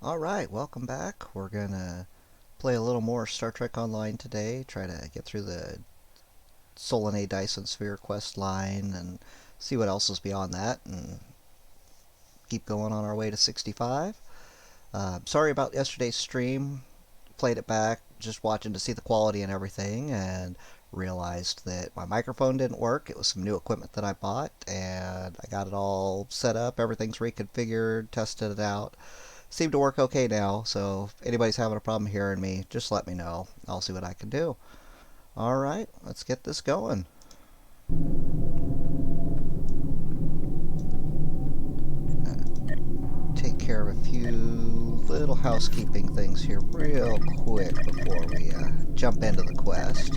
Alright, welcome back. We're gonna play a little more Star Trek Online today, try to get through the Solon A Dyson Sphere quest line and see what else is beyond that, and keep going on our way to 65. Sorry about yesterday's stream. Played it back, just watching to see the quality and everything, and realized that my microphone didn't work. It was some new equipment that I bought, and I got it all set up. Everything's reconfigured, tested it out. Seemed to work okay now, so if anybody's having a problem hearing me, just let me know. I'll see what I can do. Alright, let's get this going. Take care of a few little housekeeping things here real quick before we jump into the quest.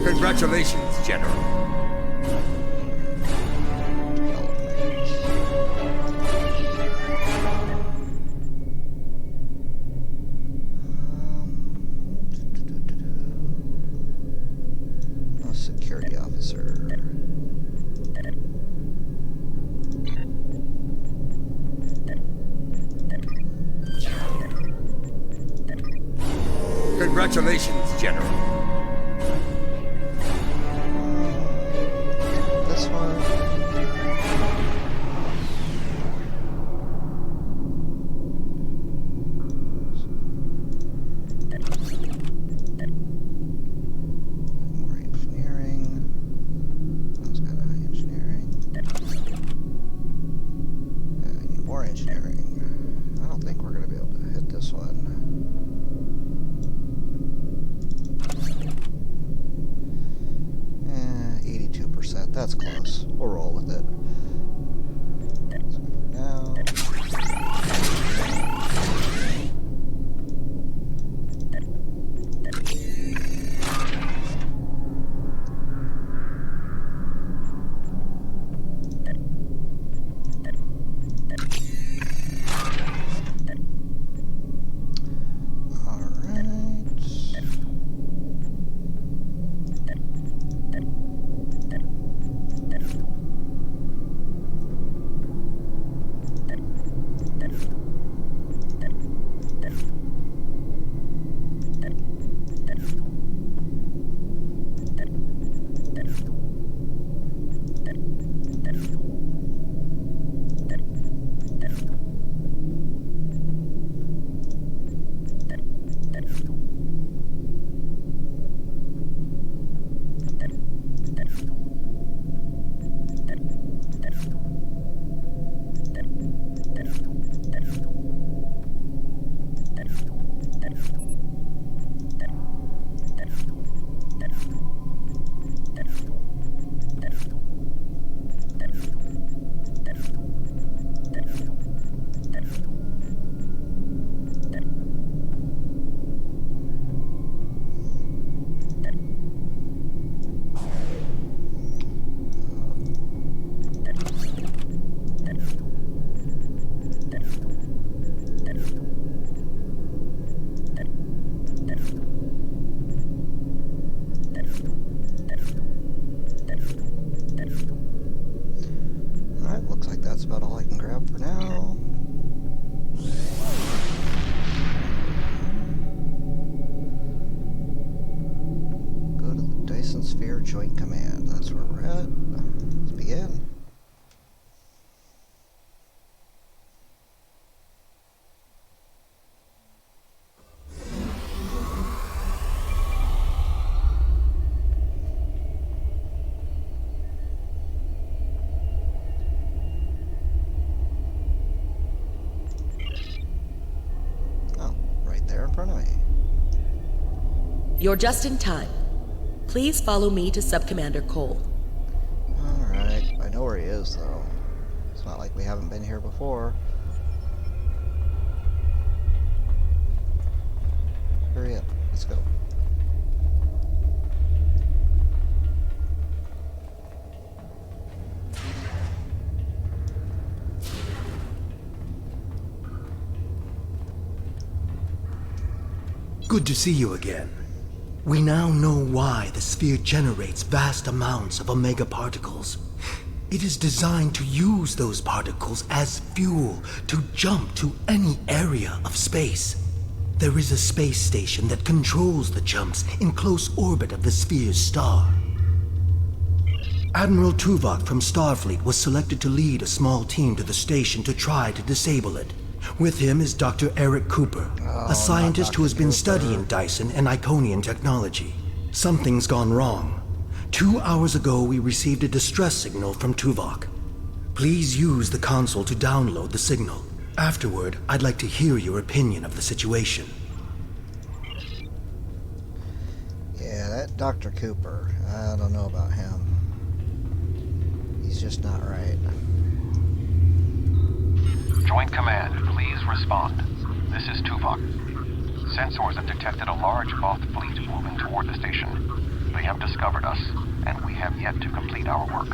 Congratulations, General. Security officer. Congratulations, General. This one. More engineering. That's kind of high engineering. Yeah, we need more engineering. I don't think we're going to be able to hit this one. 82%. That's close. We'll roll with it. So for now. Alright, looks like that's about all I can grab for now. Go to the Dyson Sphere Joint Command. That's where we're at. Let's begin. There in front of me. You're just in time. Please follow me to Subcommander Cole. Alright, I know where he is though. It's not like we haven't been here before. Hurry up, let's go. Good to see you again. We now know why the sphere generates vast amounts of omega particles. It is designed to use those particles as fuel to jump to any area of space. There is a space station that controls the jumps in close orbit of the sphere's star. Admiral Tuvok from Starfleet was selected to lead a small team to the station to try to disable it. With him is Dr. Eric Cooper, a scientist who has been studying Dyson and Iconian technology. Something's gone wrong. 2 hours ago, we received a distress signal from Tuvok. Please use the console to download the signal. Afterward, I'd like to hear your opinion of the situation. Yeah, that Dr. Cooper, I don't know about him. He's just not right. Joint Command, please respond. This is Tuvok. Sensors have detected a large Voth fleet moving toward the station. They have discovered us, and we have yet to complete our work.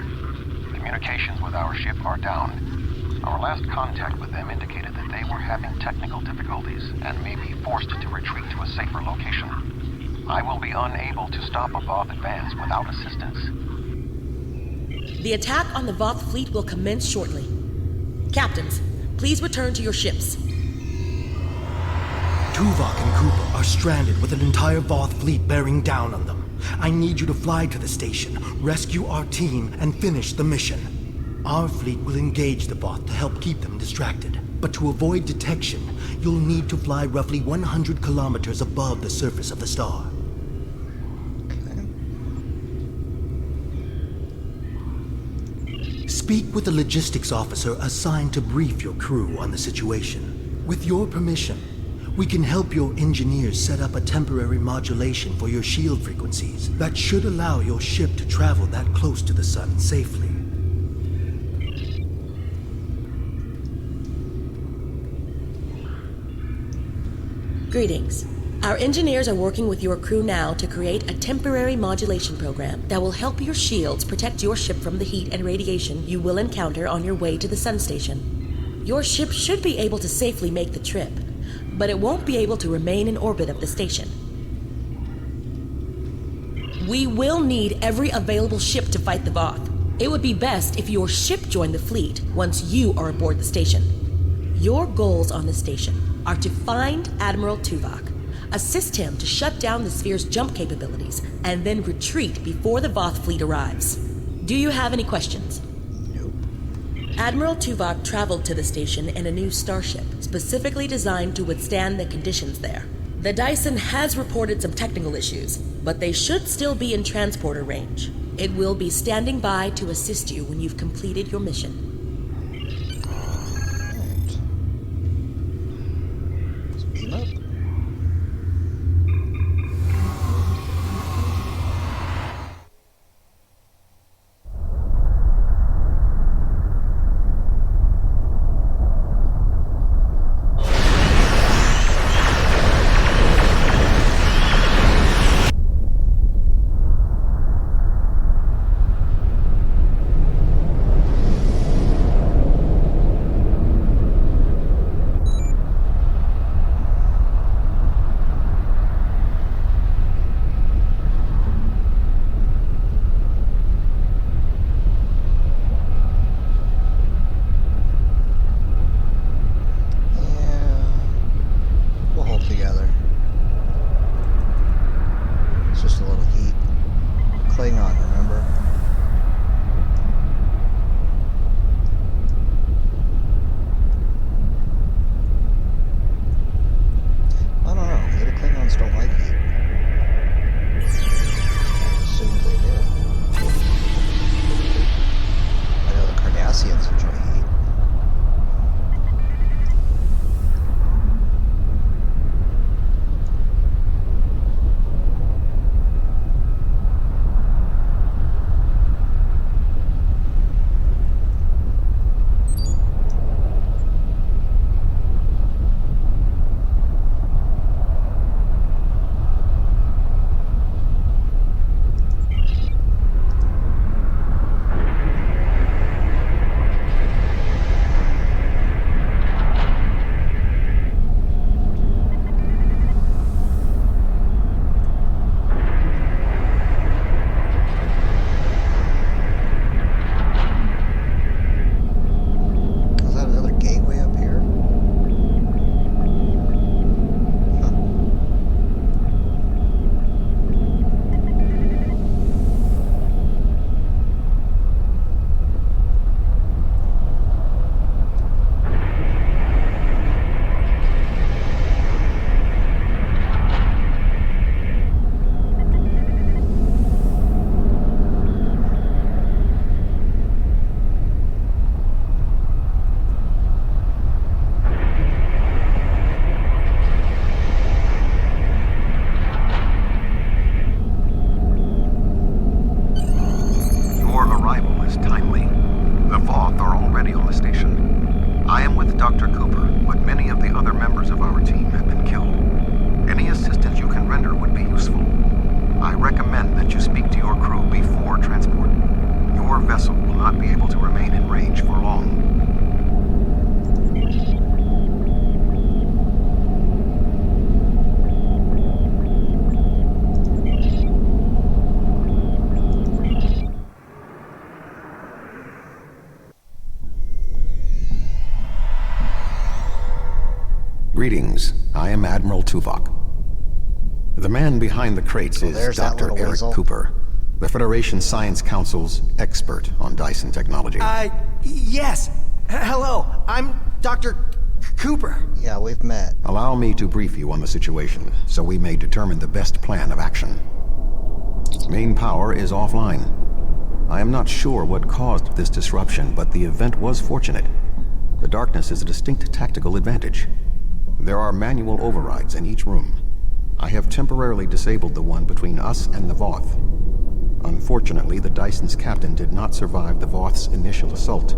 Communications with our ship are down. Our last contact with them indicated that they were having technical difficulties and may be forced to retreat to a safer location. I will be unable to stop a Voth advance without assistance. The attack on the Voth fleet will commence shortly. Captains, please return to your ships. Tuvok and Cooper are stranded with an entire Voth fleet bearing down on them. I need you to fly to the station, rescue our team, and finish the mission. Our fleet will engage the Voth to help keep them distracted. But to avoid detection, you'll need to fly roughly 100 kilometers above the surface of the star. Speak with the logistics officer assigned to brief your crew on the situation. With your permission, we can help your engineers set up a temporary modulation for your shield frequencies that should allow your ship to travel that close to the sun safely. Greetings. Our engineers are working with your crew now to create a temporary modulation program that will help your shields protect your ship from the heat and radiation you will encounter on your way to the sun station. Your ship should be able to safely make the trip, but it won't be able to remain in orbit of the station. We will need every available ship to fight the Voth. It would be best if your ship joined the fleet once you are aboard the station. Your goals on the station are to find Admiral Tuvok, assist him to shut down the sphere's jump capabilities, and then retreat before the Voth fleet arrives. Do you have any questions? Nope. Admiral Tuvok traveled to the station in a new starship, specifically designed to withstand the conditions there. The Dyson has reported some technical issues, but they should still be in transporter range. It will be standing by to assist you when you've completed your mission. Alright. Let's beam up. Greetings. I am Admiral Tuvok. The man behind the crates is there's that Dr. little Eric weasel. Cooper, the Federation Science Council's expert on Dyson technology. Yes. Hello, I'm Dr. Cooper. Yeah, we've met. Allow me to brief you on the situation, so we may determine the best plan of action. Main power is offline. I am not sure what caused this disruption, but the event was fortunate. The darkness is a distinct tactical advantage. There are manual overrides in each room. I have temporarily disabled the one between us and the Voth. Unfortunately, the Dyson's captain did not survive the Voth's initial assault.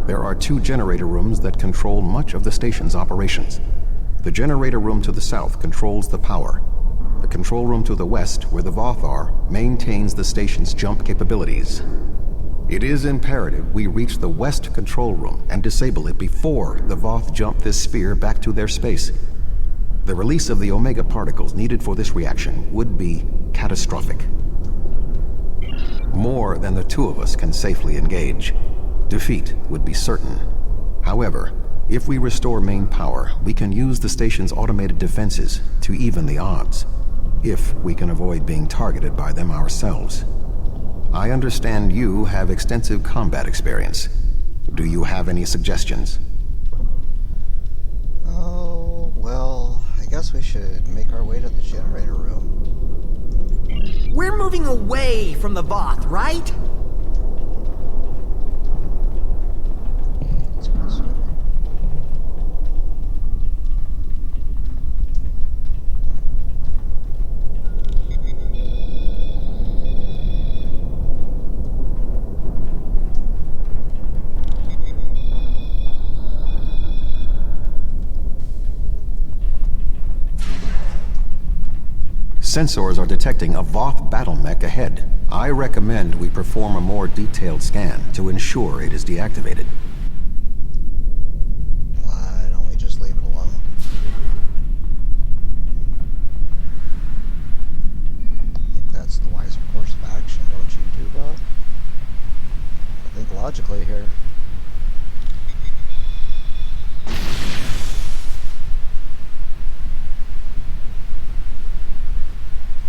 There are 2 generator rooms that control much of the station's operations. The generator room to the south controls the power. The control room to the west, where the Voth are, maintains the station's jump capabilities. It is imperative we reach the west control room and disable it before the Voth jump this sphere back to their space. The release of the Omega particles needed for this reaction would be catastrophic. More than the 2 of us can safely engage. Defeat would be certain. However, if we restore main power, we can use the station's automated defenses to even the odds, if we can avoid being targeted by them ourselves. I understand you have extensive combat experience. Do you have any suggestions? Oh, well, I guess we should make our way to the generator room. We're moving away from the Voth, right? Let's go this way. Sensors are detecting a Voth battle mech ahead. I recommend we perform a more detailed scan to ensure it is deactivated. Why don't we just leave it alone? I think that's the wiser course of action, don't you, Tuvok? I think logically here.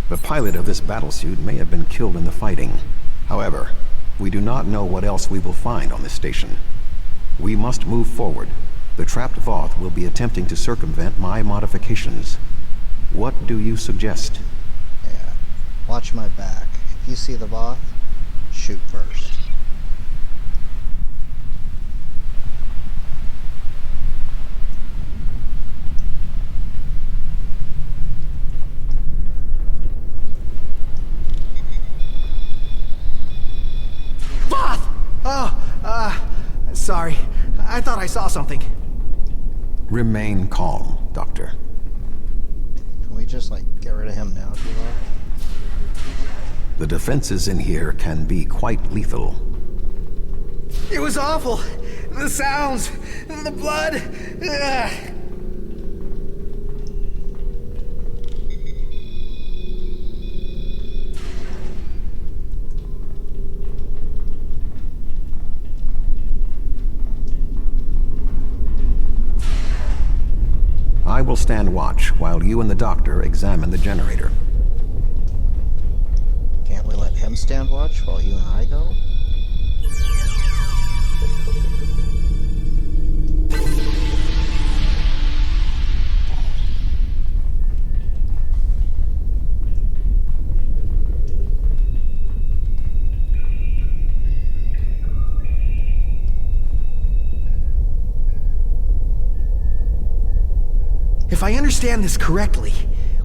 The pilot of this battlesuit may have been killed in the fighting. However, we do not know what else we will find on this station. We must move forward. The trapped Voth will be attempting to circumvent my modifications. What do you suggest? Yeah. Watch my back. If you see the Voth, shoot first. Voth! Sorry. I thought I saw something. Remain calm, Doctor. Can we just, like, get rid of him now, Tuvok? The defenses in here can be quite lethal. It was awful. The sounds, the blood. Ugh. I will stand watch while you and the doctor examine the generator. Can't we let him stand watch while you and I go? If I understand this correctly,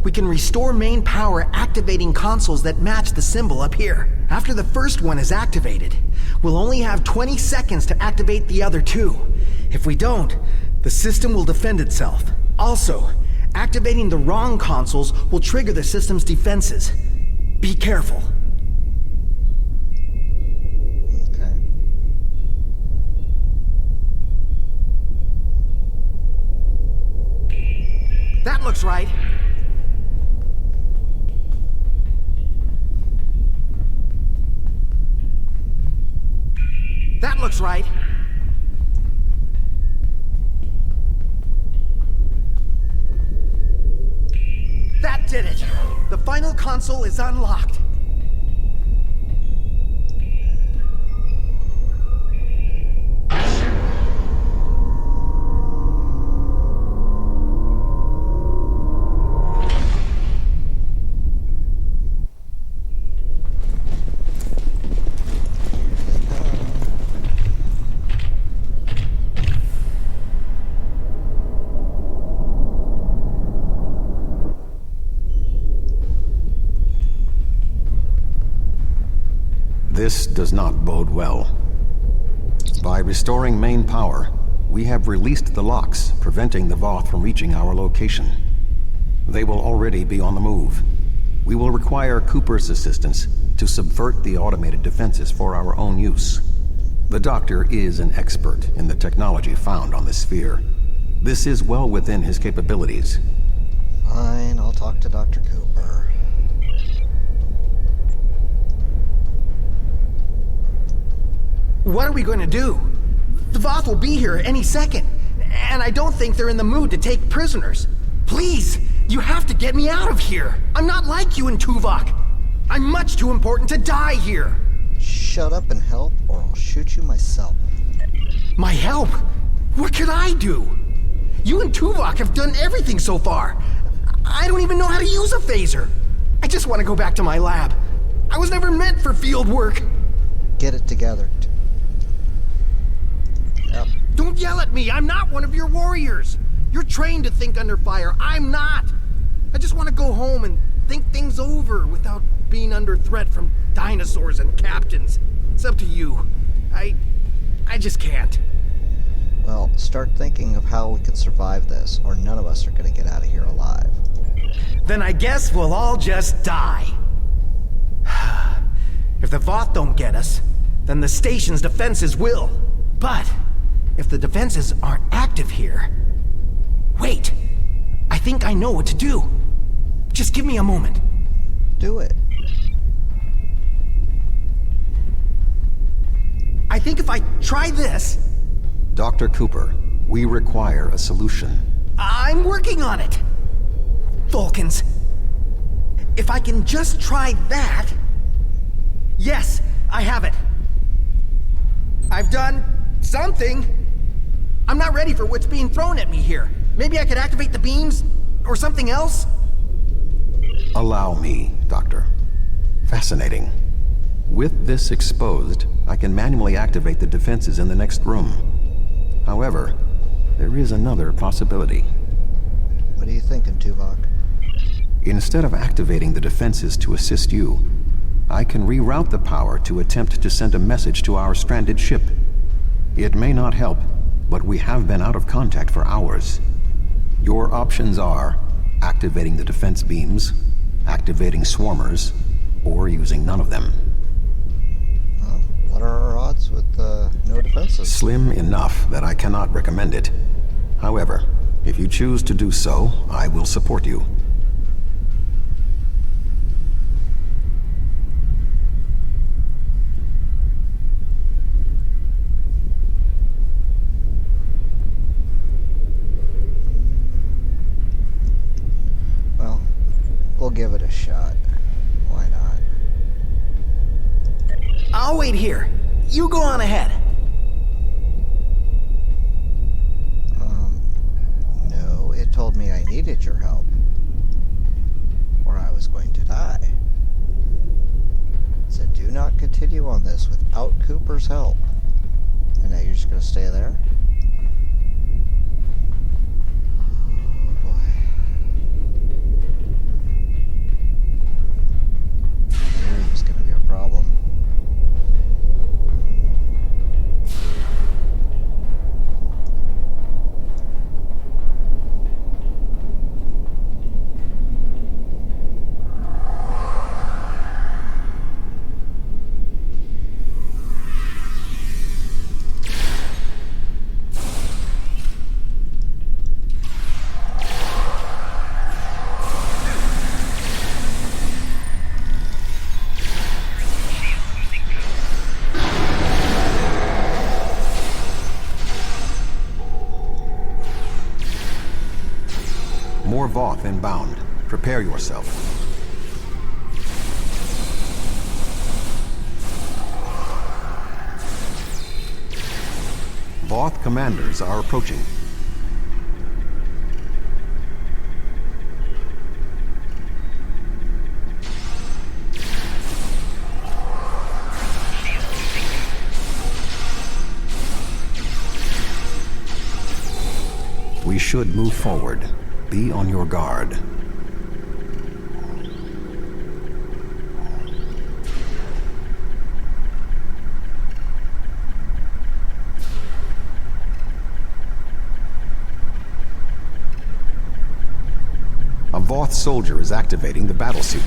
we can restore main power activating consoles that match the symbol up here. After the first one is activated, we'll only have 20 seconds to activate the other 2. If we don't, the system will defend itself. Also, activating the wrong consoles will trigger the system's defenses. Be careful. Okay. That looks right. That looks right. The final console is unlocked. This does not bode well. By restoring main power, we have released the locks, preventing the Voth from reaching our location. They will already be on the move. We will require Cooper's assistance to subvert the automated defenses for our own use. The Doctor is an expert in the technology found on the sphere. This is well within his capabilities. Fine, I'll talk to Dr. Cooper. What are we going to do? The Voth will be here any second, and I don't think they're in the mood to take prisoners. Please, you have to get me out of here. I'm not like you and Tuvok. I'm much too important to die here. Shut up and help, or I'll shoot you myself. My help? What could I do? You and Tuvok have done everything so far. I don't even know how to use a phaser. I just want to go back to my lab. I was never meant for field work. Get it together. Yep. Don't yell at me. I'm not one of your warriors. You're trained to think under fire. I'm not. I just want to go home and think things over without being under threat from dinosaurs and captains. It's up to you. I just can't. Well, start thinking of how we can survive this, or none of us are going to get out of here alive. Then I guess we'll all just die. If the Voth don't get us, then the station's defenses will. But if the defenses aren't active here... Wait! I think I know what to do. Just give me a moment. Do it. I think if I try this... Dr. Cooper, we require a solution. I'm working on it. Vulcans. If I can just try that... Yes, I have it. I've done something. I'm not ready for what's being thrown at me here. Maybe I could activate the beams or something else? Allow me, Doctor. Fascinating. With this exposed, I can manually activate the defenses in the next room. However, there is another possibility. What are you thinking, Tuvok? Instead of activating the defenses to assist you, I can reroute the power to attempt to send a message to our stranded ship. It may not help, but we have been out of contact for hours. Your options are activating the defense beams, activating swarmers, or using none of them. Well, what are our odds with no defenses? Slim enough that I cannot recommend it. However, if you choose to do so, I will support you. Well, we'll give it a shot. Why not? I'll wait here. You go on ahead. No, it told me I needed your help. Or I was going to die. It said, do not continue on this without Cooper's help. And now you're just going to stay there? Oh boy. I knew he was going to be a problem. More Voth inbound. Prepare yourself. Voth commanders are approaching. We should move forward. Be on your guard. A Voth soldier is activating the battlesuit.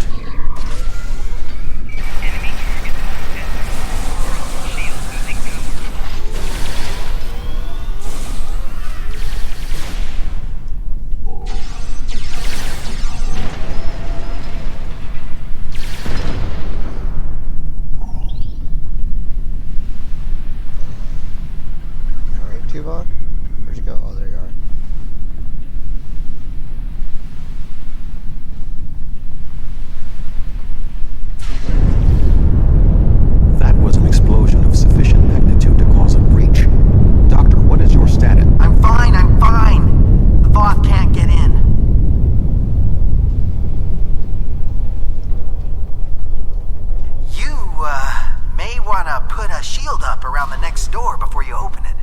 Alright, Tuvok? Where'd you go? Oh, there you are. That was an explosion of sufficient magnitude to cause a breach. Doctor, what is your status? I'm fine, I'm fine. The Voth can't get in. You, may wanna put a shield up around the next door before you open it.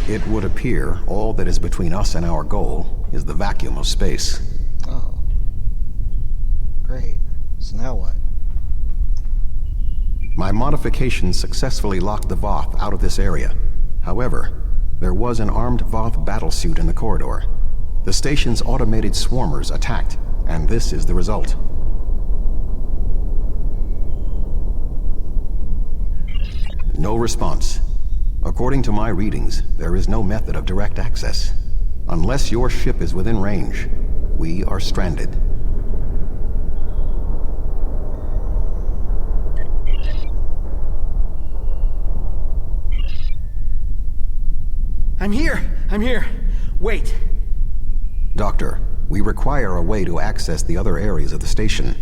It would appear all that is between us and our goal is the vacuum of space. Oh. Great. So now what? My modifications successfully locked the Voth out of this area. However, there was an armed Voth battlesuit in the corridor. The station's automated swarmers attacked, and this is the result. No response. According to my readings, there is no method of direct access. Unless your ship is within range, we are stranded. I'm here. Wait. Doctor, we require a way to access the other areas of the station.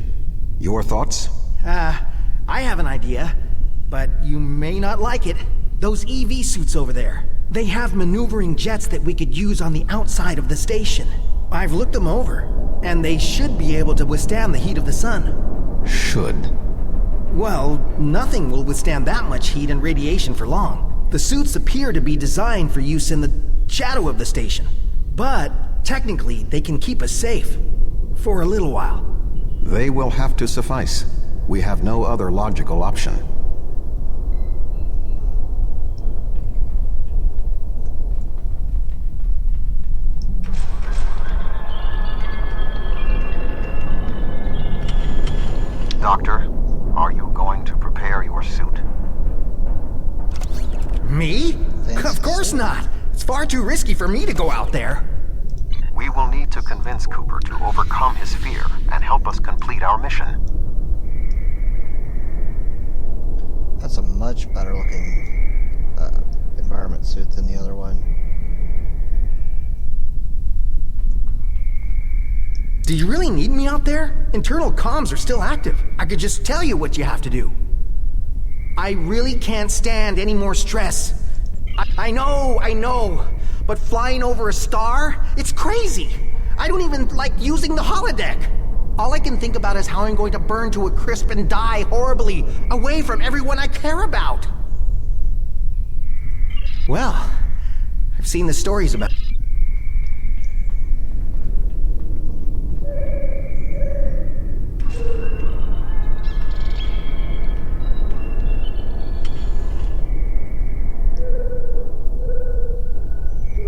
Your thoughts? I have an idea, but you may not like it. Those EV suits over there. They have maneuvering jets that we could use on the outside of the station. I've looked them over, and they should be able to withstand the heat of the sun. Should. Well, nothing will withstand that much heat and radiation for long. The suits appear to be designed for use in the shadow of the station. But, technically, they can keep us safe. For a little while. They will have to suffice. We have no other logical option. Doctor, are you going to prepare your suit? Me? Thanks, Of course sir. not. It's far too risky for me to go out there. We will need to convince Cooper to overcome his fear and help us complete our mission. That's a much better looking environment suit than the other one. Do you really need me out there? Internal comms are still active. I could just tell you what you have to do. I really can't stand any more stress. I know. But flying over a star? It's crazy. I don't even like using the holodeck. All I can think about is how I'm going to burn to a crisp and die horribly, away from everyone I care about. Well, I've seen the stories about...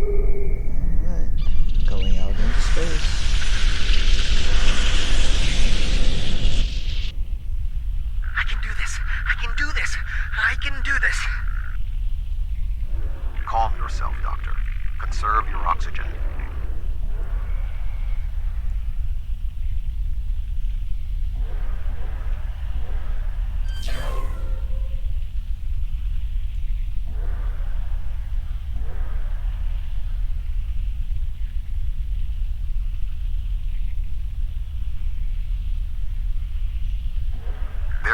Alright. Going out into space. I can do this. I can do this. Calm yourself, Doctor. Conserve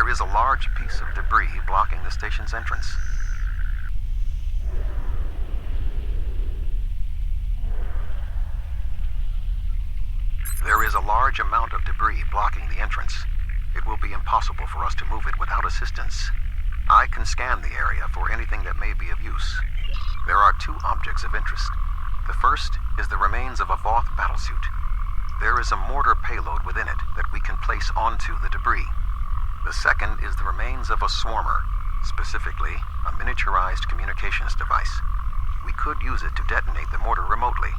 There is a large piece of debris blocking the station's entrance. There is a large amount of debris blocking the entrance. It will be impossible for us to move it without assistance. I can scan the area for anything that may be of use. There are two objects of interest. The first is the remains of a Voth battlesuit. There is a mortar payload within it that we can place onto the debris. The second is the remains of a swarmer, specifically a miniaturized communications device. We could use it to detonate the mortar remotely.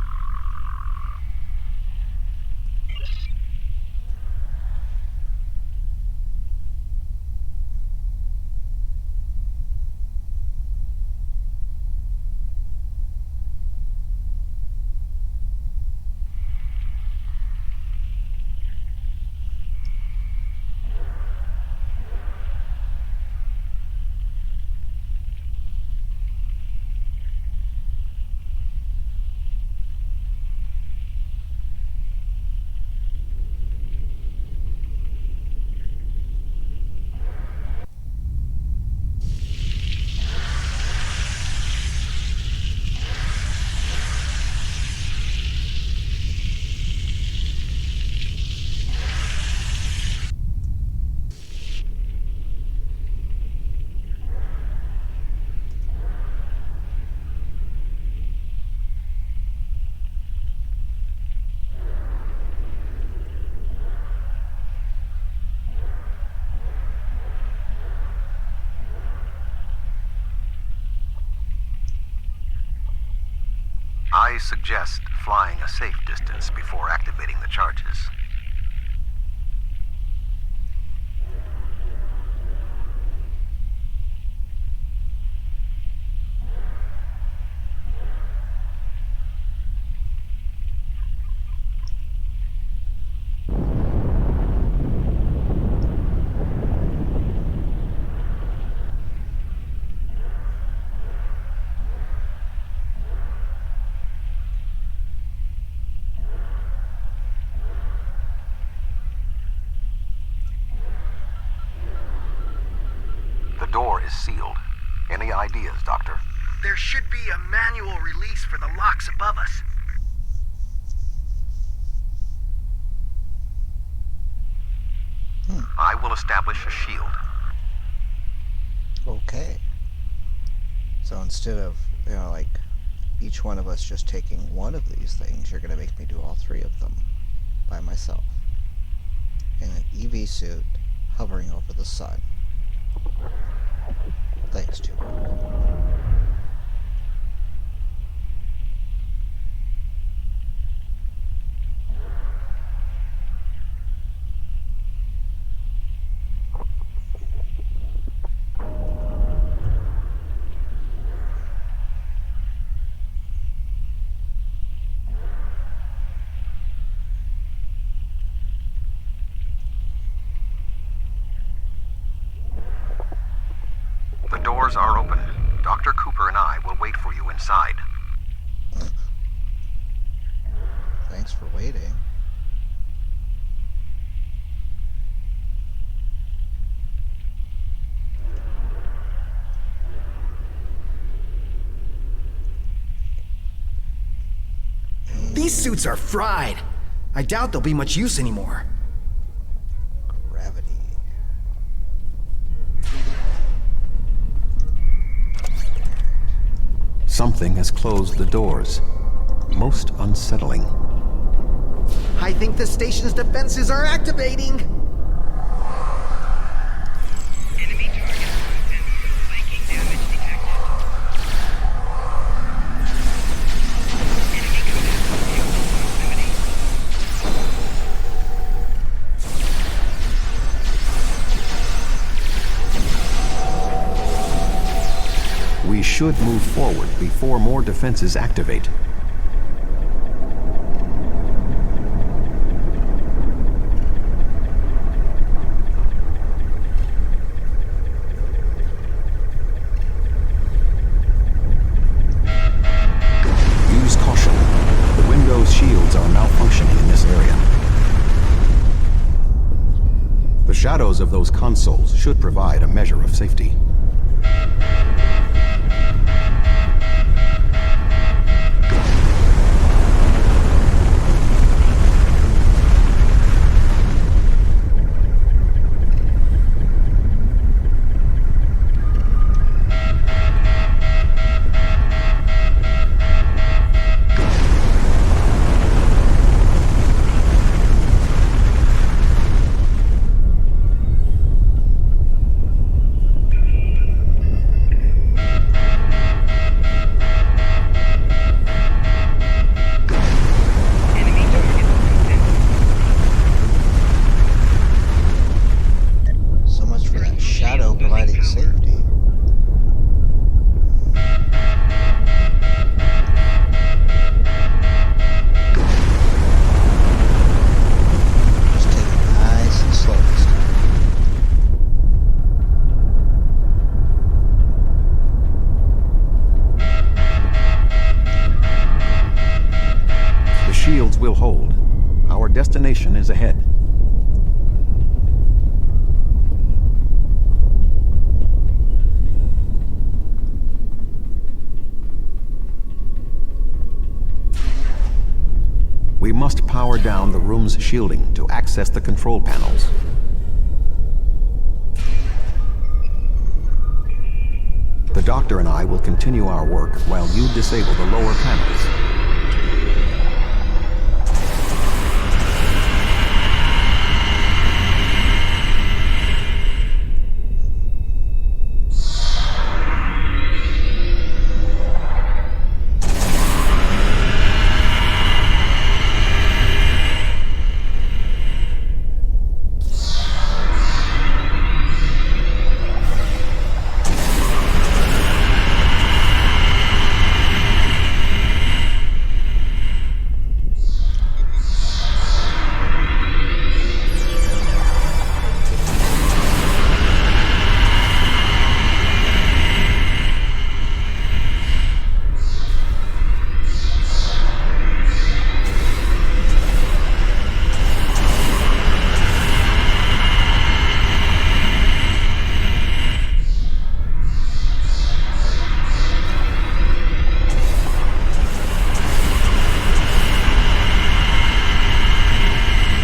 I suggest flying a safe distance before activating the charges. The door is sealed. Any ideas, Doctor? There should be a manual release for the locks above us. I will establish a shield. Okay. So instead of, like each one of us just taking one of these things, you're going to make me do all three of them by myself. In an EV suit hovering over the sun. Thanks, Tupac. The doors are open. Dr. Cooper and I will wait for you inside. Thanks for waiting. These suits are fried. I doubt they'll be much use anymore. Gravity. Something has closed the doors. Most unsettling. I think the station's defenses are activating. Enemy target present. Flanking damage detected. Enemy command in proximity. We should move forward before more defenses activate. Use caution. The Windows shields are malfunctioning in this area. The shadows of those consoles should provide a measure of safety. Enemy target identified. So much for that shadow providing safety. Just take it nice and slow this time. The shields will hold. Our destination is ahead. We must power down the room's shielding to access the control panels. The doctor and I will continue our work while you disable the lower panels.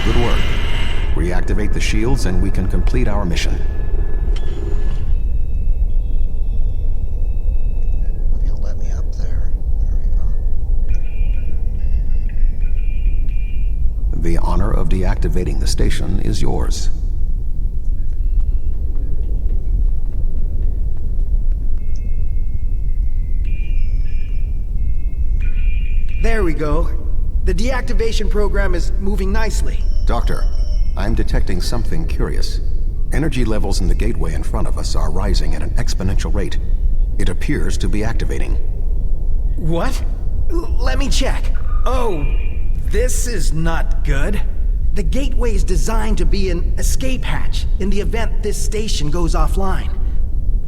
Good work. Reactivate the shields and we can complete our mission. If you'll let me up there. There we go. The honor of deactivating the station is yours. There we go. The deactivation program is moving nicely. Doctor, I'm detecting something curious. Energy levels in the gateway in front of us are rising at an exponential rate. It appears to be activating. What? Let me check. Oh, this is not good. The gateway is designed to be an escape hatch in the event this station goes offline.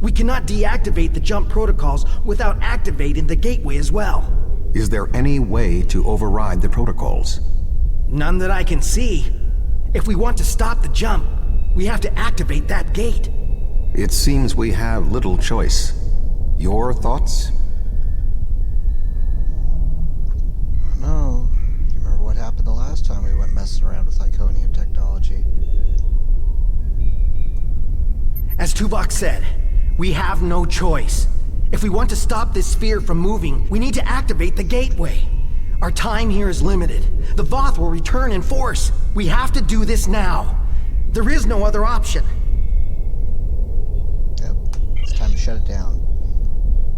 We cannot deactivate the jump protocols without activating the gateway as well. Is there any way to override the protocols? None that I can see. If we want to stop the jump, we have to activate that gate. It seems we have little choice. Your thoughts? No. You remember what happened the last time we went messing around with Iconium technology? As Tuvok said, we have no choice. If we want to stop this sphere from moving, we need to activate the gateway. Our time here is limited. The Voth will return in force. We have to do this now. There is no other option. Yep. It's time to shut it down.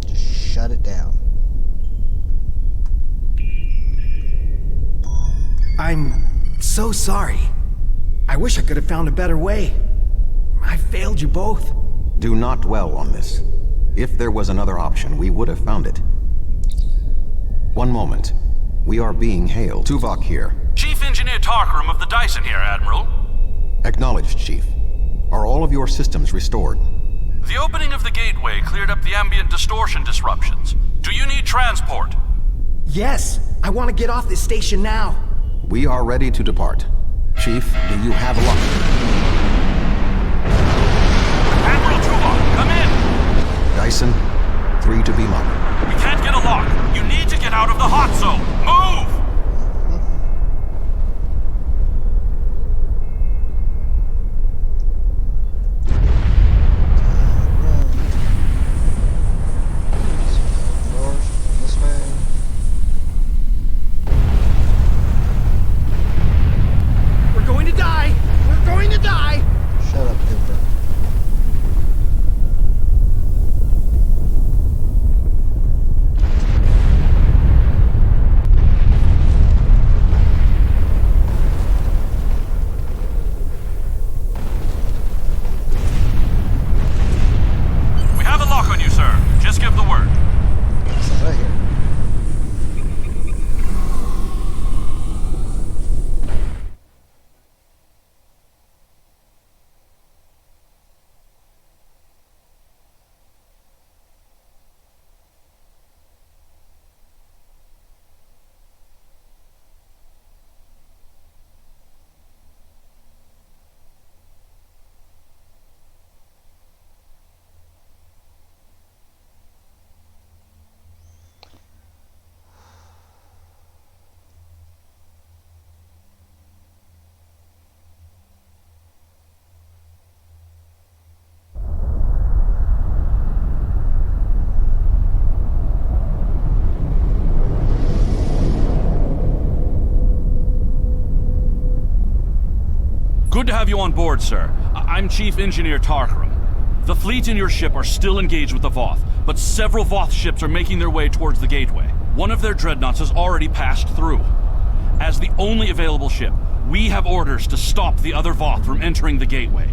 Just shut it down. I'm so sorry. I wish I could have found a better way. I failed you both. Do not dwell on this. If there was another option, we would have found it. One moment. We are being hailed. Tuvok here. Chief Engineer Tarkram of the Dyson here, Admiral. Acknowledged, Chief. Are all of your systems restored? The opening of the gateway cleared up the ambient distortion disruptions. Do you need transport? Yes, I want to get off this station now. We are ready to depart. Chief, do you have a lock? Dyson, 3 to beam up. We can't get a lock. You need to get out of the hot zone. Move! North, this way. We're going to die! We're going to die! Shut up, Cooper. We have a lock on you, sir. Just give the word. What's out of here? Good to have you on board, sir. I'm Chief Engineer Tarkram. The fleet and your ship are still engaged with the Voth, but several Voth ships are making their way towards the gateway. One of their dreadnoughts has already passed through. As the only available ship, we have orders to stop the other Voth from entering the gateway.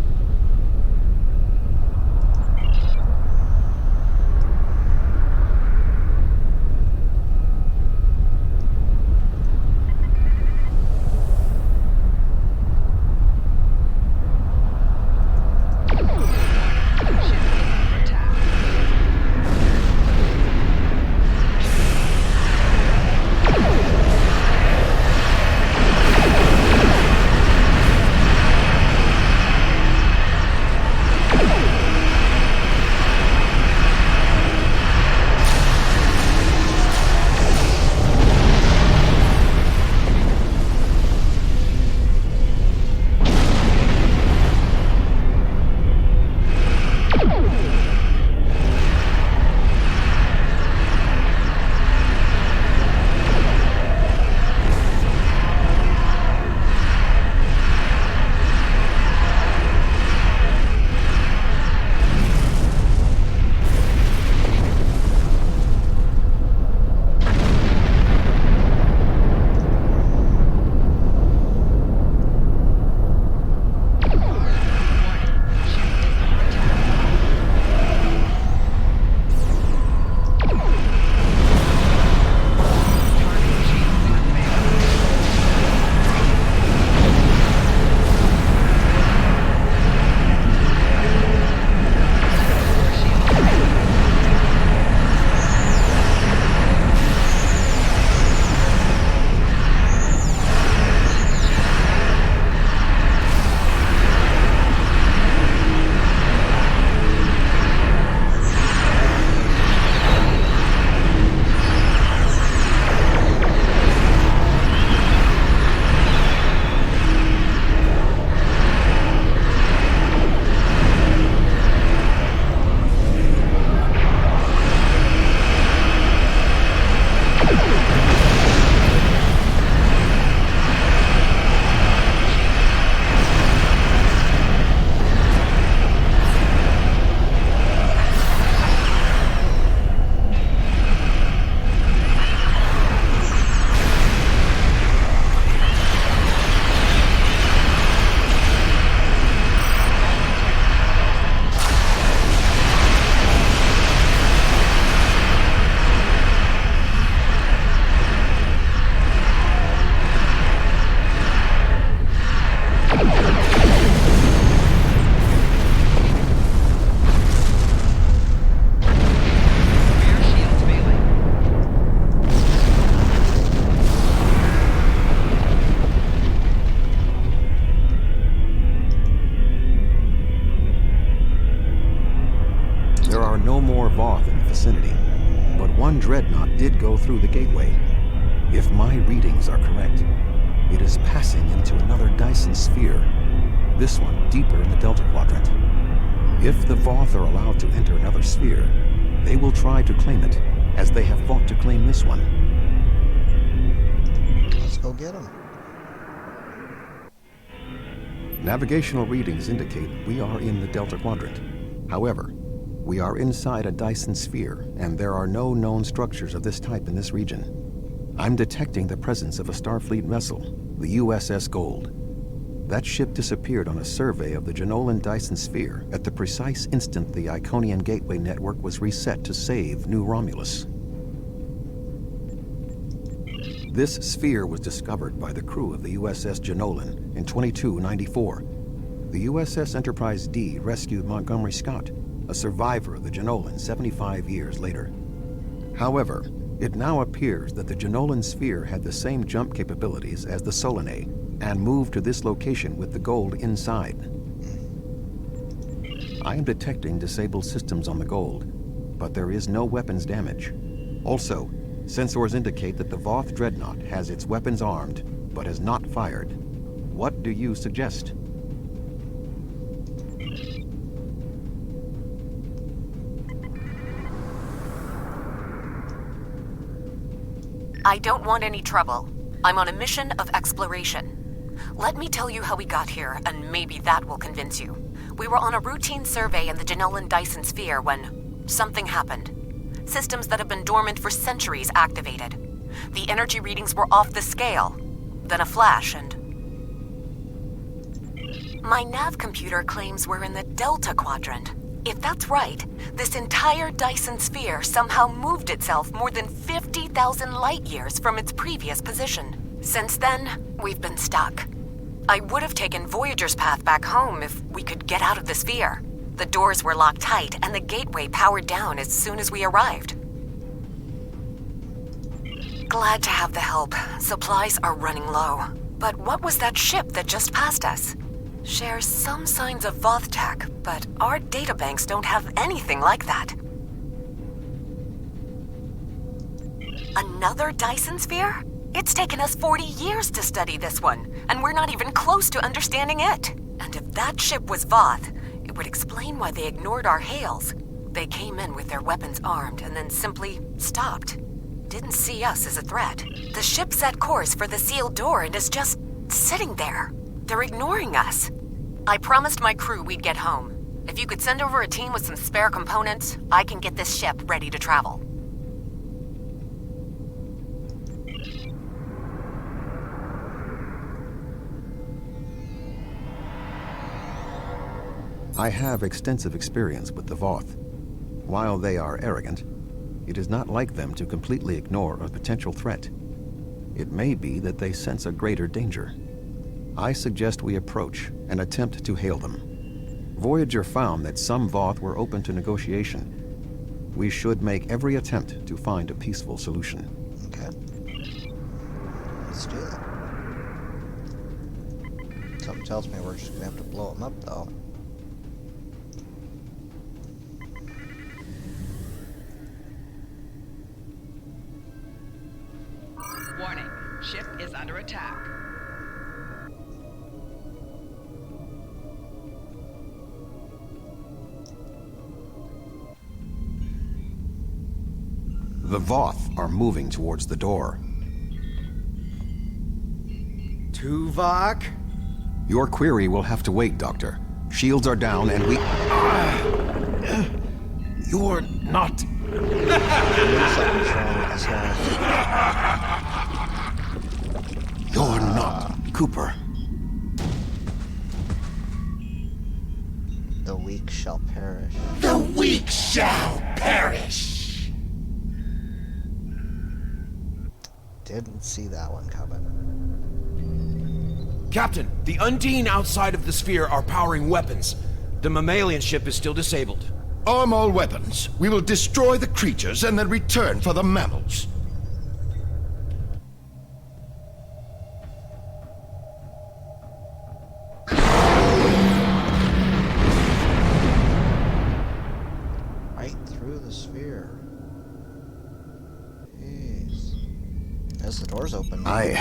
more Voth in the vicinity, but one dreadnought did go through the gateway. If my readings are correct, it is passing into another Dyson sphere, this one deeper in the Delta Quadrant. If the Voth are allowed to enter another sphere, they will try to claim it, as they have fought to claim this one. Let's go get them. Navigational readings indicate we are in the Delta Quadrant. However, we are inside a Dyson sphere, and there are no known structures of this type in this region. I'm detecting the presence of a Starfleet vessel, the USS Gold. That ship disappeared on a survey of the Jenolan Dyson sphere at the precise instant the Iconian Gateway network was reset to save New Romulus. This sphere was discovered by the crew of the USS Jenolan in 2294. The USS Enterprise D rescued Montgomery Scott, a survivor of the Jenolan 75 years later. However, it now appears that the Jenolan sphere had the same jump capabilities as the Solanae, and moved to this location with the Gold inside. I am detecting disabled systems on the Gold, but there is no weapons damage. Also, sensors indicate that the Voth Dreadnought has its weapons armed, but has not fired. What do you suggest? I don't want any trouble. I'm on a mission of exploration. Let me tell you how we got here, and maybe that will convince you. We were on a routine survey in the Jenolan Dyson sphere when something happened. Systems that have been dormant for centuries activated. The energy readings were off the scale. Then a flash and... My nav computer claims we're in the Delta Quadrant. If that's right, this entire Dyson sphere somehow moved itself more than 50,000 light-years from its previous position. Since then, we've been stuck. I would have taken Voyager's path back home if we could get out of the sphere. The doors were locked tight and the gateway powered down as soon as we arrived. Glad to have the help. Supplies are running low. But what was that ship that just passed us? Shares some signs of Voth tech, but our databanks don't have anything like that. Another Dyson sphere? It's taken us 40 years to study this one, and we're not even close to understanding it. And if that ship was Voth, it would explain why they ignored our hails. They came in with their weapons armed and then simply stopped. Didn't see us as a threat. The ship set course for the sealed door and is just sitting there. They're ignoring us. I promised my crew we'd get home. If you could send over a team with some spare components, I can get this ship ready to travel. I have extensive experience with the Voth. While they are arrogant, it is not like them to completely ignore a potential threat. It may be that they sense a greater danger. I suggest we approach and attempt to hail them. Voyager found that some Voth were open to negotiation. We should make every attempt to find a peaceful solution. Okay. Let's do that. Something tells me we're just gonna have to blow them up, though. Warning, ship is under attack. The Voth are moving towards the door. Tuvok? Your query will have to wait, Doctor. Shields are down and we... You're not... Something's wrong with this guy. You're not Cooper. The weak shall perish. The weak shall perish! Didn't see that one coming. Captain, the Undine outside of the sphere are powering weapons. The mammalian ship is still disabled. Arm all weapons. We will destroy the creatures and then return for the mammals. Right through I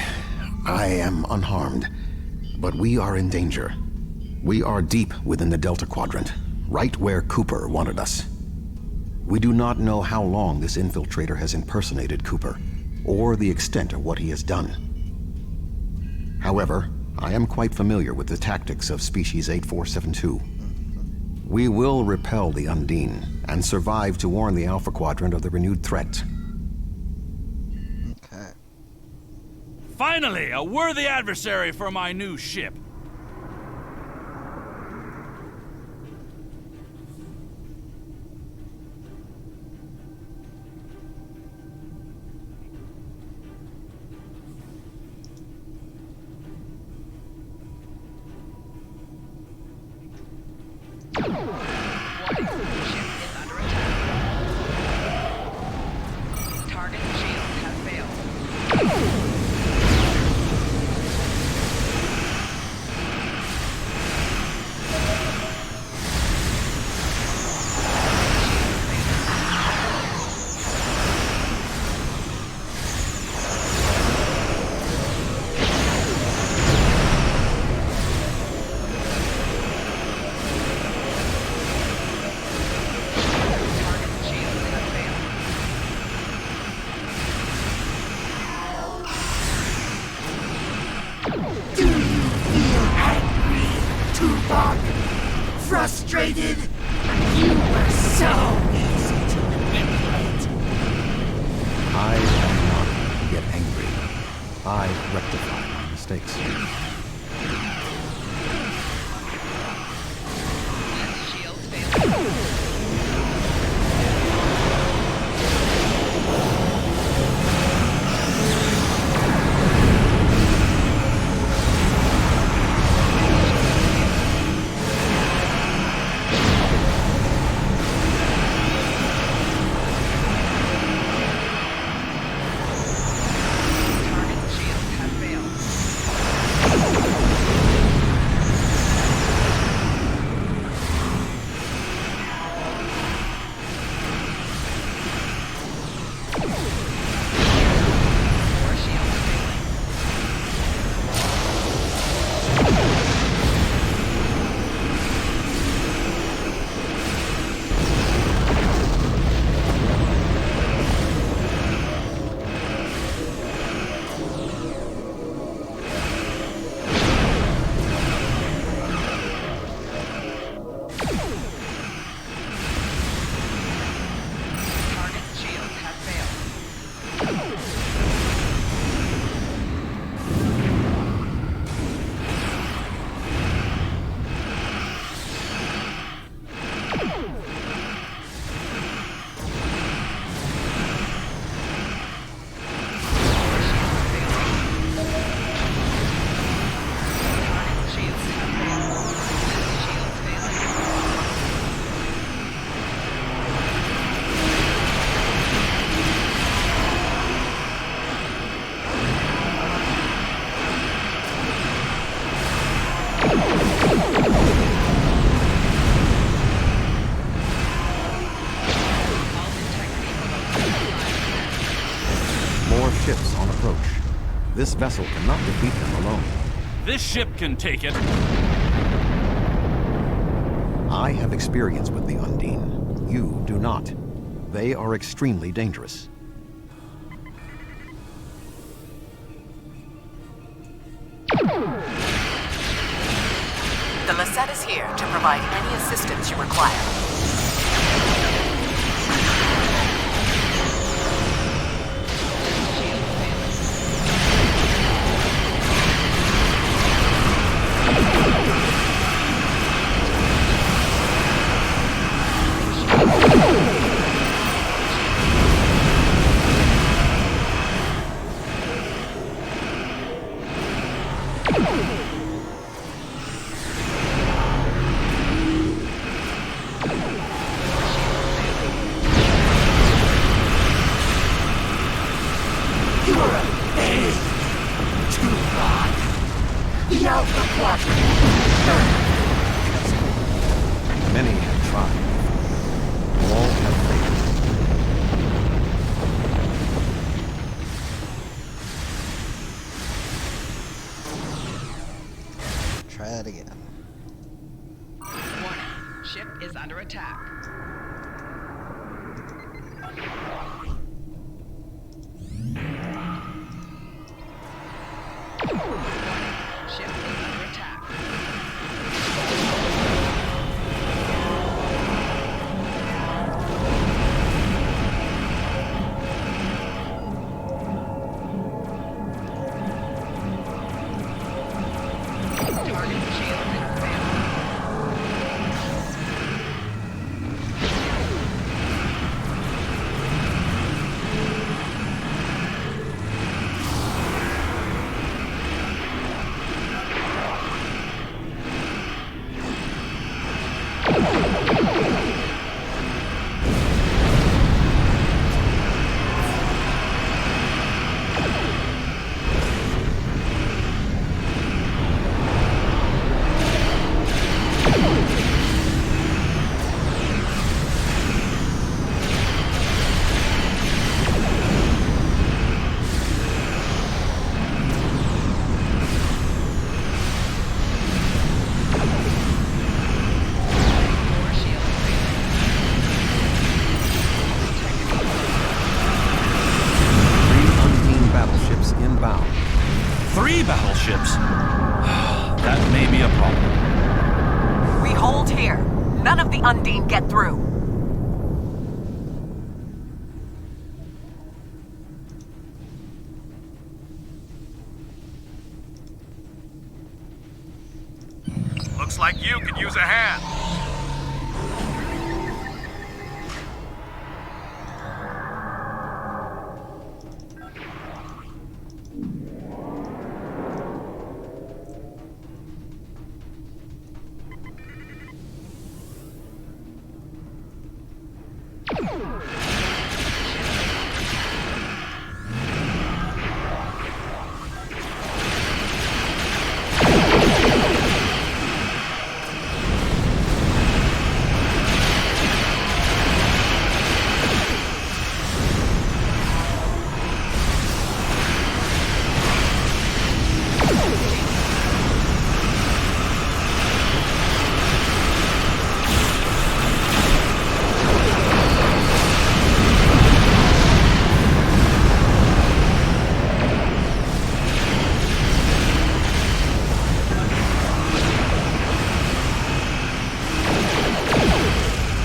am unharmed, but we are in danger. We are deep within the Delta Quadrant, right where Cooper wanted us. We do not know how long this infiltrator has impersonated Cooper, or the extent of what he has done. However, I am quite familiar with the tactics of Species 8472. We will repel the Undine, and survive to warn the Alpha Quadrant of the renewed threat. Okay. Finally, a worthy adversary for my new ship. Target shields have failed. Frustrated? You were so easy to manipulate. I am not yet angry. I rectify my mistakes. Shields failed. Ships on approach. This vessel cannot defeat them alone. This ship can take it. I have experience with the Undine. You do not. They are extremely dangerous. The Lisette is here to provide any assistance you require. Many have tried. All have failed. ship is under attack. Ship is under attack. Target shield expanded. Core shield Three Undine battleships inbound. 3 battleships? That may be a problem. We hold here. None of the Undine get through. Looks like you could use a hand.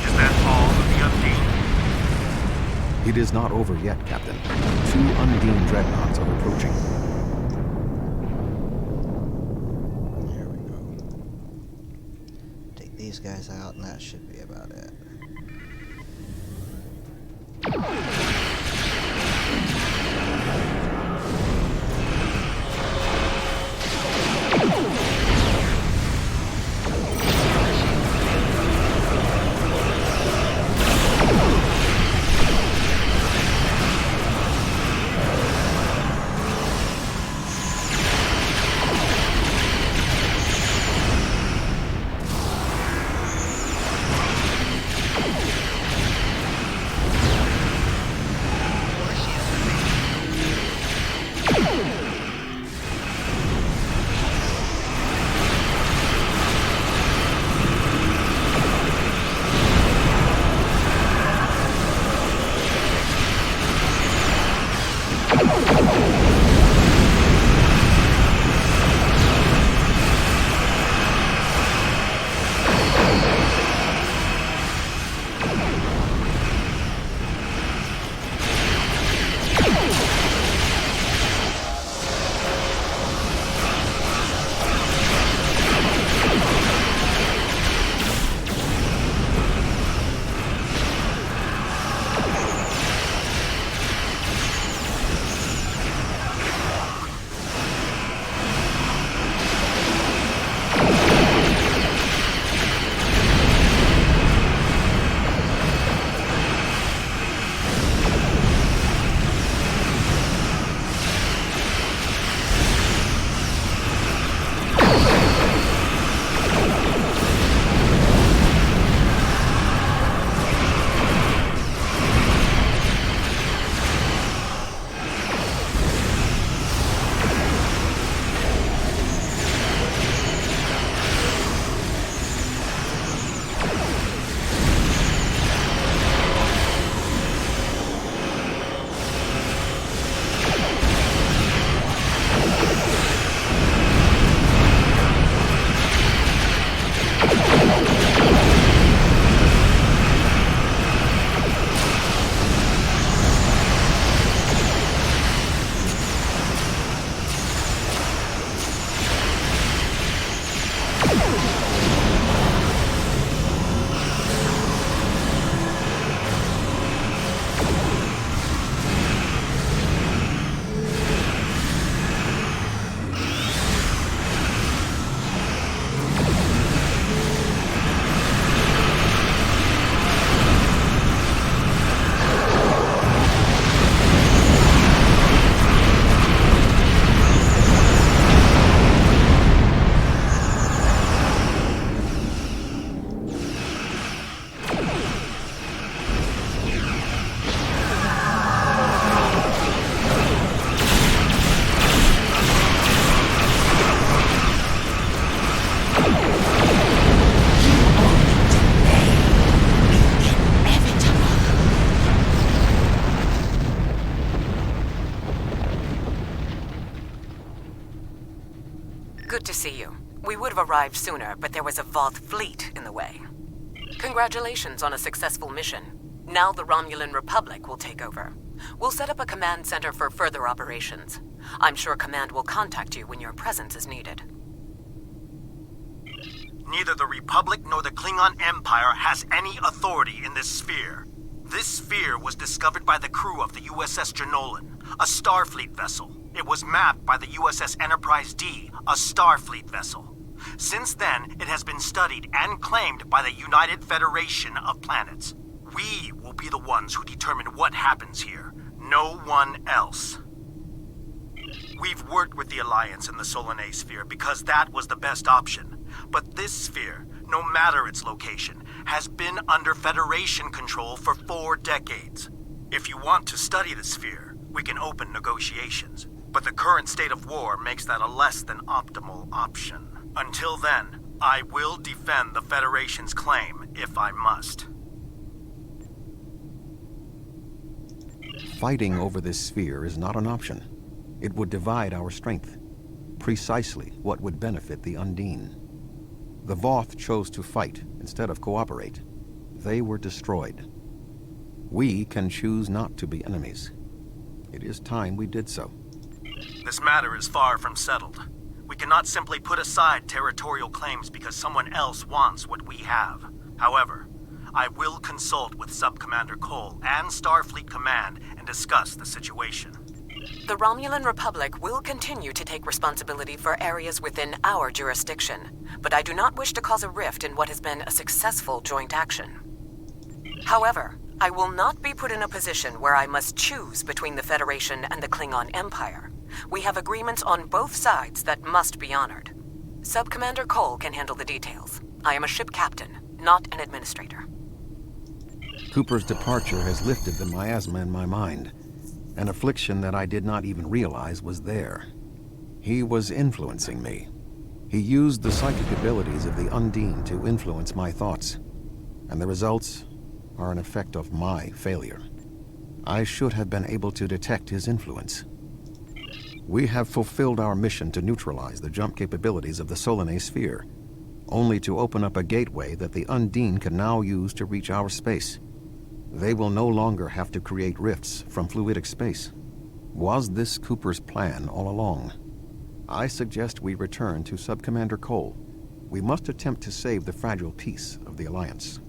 Is that all of the Undine? It is not over yet, Captain. 2 Undine dreadnoughts are approaching. There we go. Take these guys out, and that should be about it. We would have arrived sooner, but there was a Voth fleet in the way. Congratulations on a successful mission. Now the Romulan Republic will take over. We'll set up a command center for further operations. I'm sure Command will contact you when your presence is needed. Neither the Republic nor the Klingon Empire has any authority in this sphere. This sphere was discovered by the crew of the USS Janolan, a Starfleet vessel. It was mapped by the USS Enterprise D, a Starfleet vessel. Since then, it has been studied and claimed by the United Federation of Planets. We will be the ones who determine what happens here, no one else. We've worked with the Alliance in the Solanae sphere because that was the best option. But this sphere, no matter its location, has been under Federation control for 4 decades. If you want to study the sphere, we can open negotiations. But the current state of war makes that a less than optimal option. Until then, I will defend the Federation's claim if I must. Fighting over this sphere is not an option. It would divide our strength. Precisely what would benefit the Undine. The Voth chose to fight instead of cooperate. They were destroyed. We can choose not to be enemies. It is time we did so. This matter is far from settled. We cannot simply put aside territorial claims because someone else wants what we have. However, I will consult with Sub-Commander Cole and Starfleet Command and discuss the situation. The Romulan Republic will continue to take responsibility for areas within our jurisdiction, but I do not wish to cause a rift in what has been a successful joint action. However, I will not be put in a position where I must choose between the Federation and the Klingon Empire. We have agreements on both sides that must be honored. Sub-Commander Cole can handle the details. I am a ship captain, not an administrator. Cooper's departure has lifted the miasma in my mind, an affliction that I did not even realize was there. He was influencing me. He used the psychic abilities of the Undine to influence my thoughts, and the results are an effect of my failure. I should have been able to detect his influence. We have fulfilled our mission to neutralize the jump capabilities of the Solanae sphere, only to open up a gateway that the Undine can now use to reach our space. They will no longer have to create rifts from fluidic space. Was this Cooper's plan all along? I suggest we return to Sub-Commander Cole. We must attempt to save the fragile peace of the Alliance.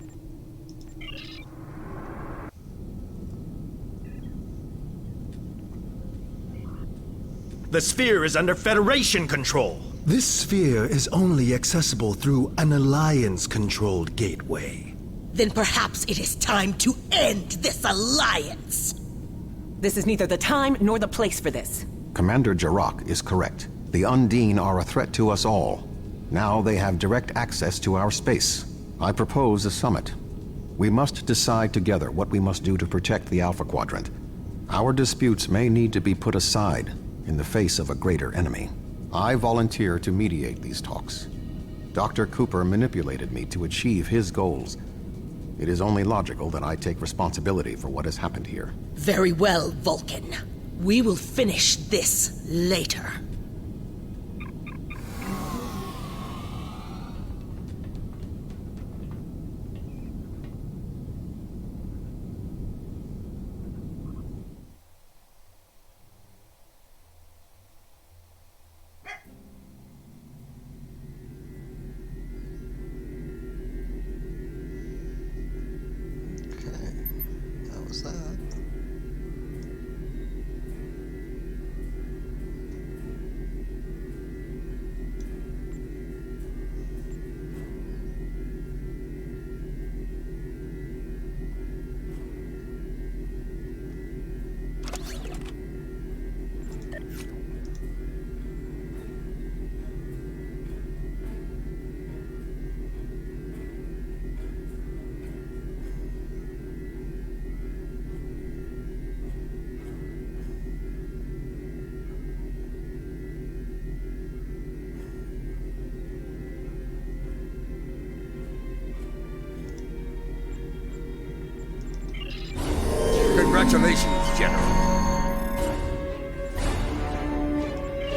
The sphere is under Federation control. This sphere is only accessible through an Alliance-controlled gateway. Then perhaps it is time to end this alliance. This is neither the time nor the place for this. Commander Jarrah is correct. The Undine are a threat to us all. Now they have direct access to our space. I propose a summit. We must decide together what we must do to protect the Alpha Quadrant. Our disputes may need to be put aside in the face of a greater enemy. I volunteer to mediate these talks. Dr. Cooper manipulated me to achieve his goals. It is only logical that I take responsibility for what has happened here. Very well, Vulcan. We will finish this later. Congratulations, General.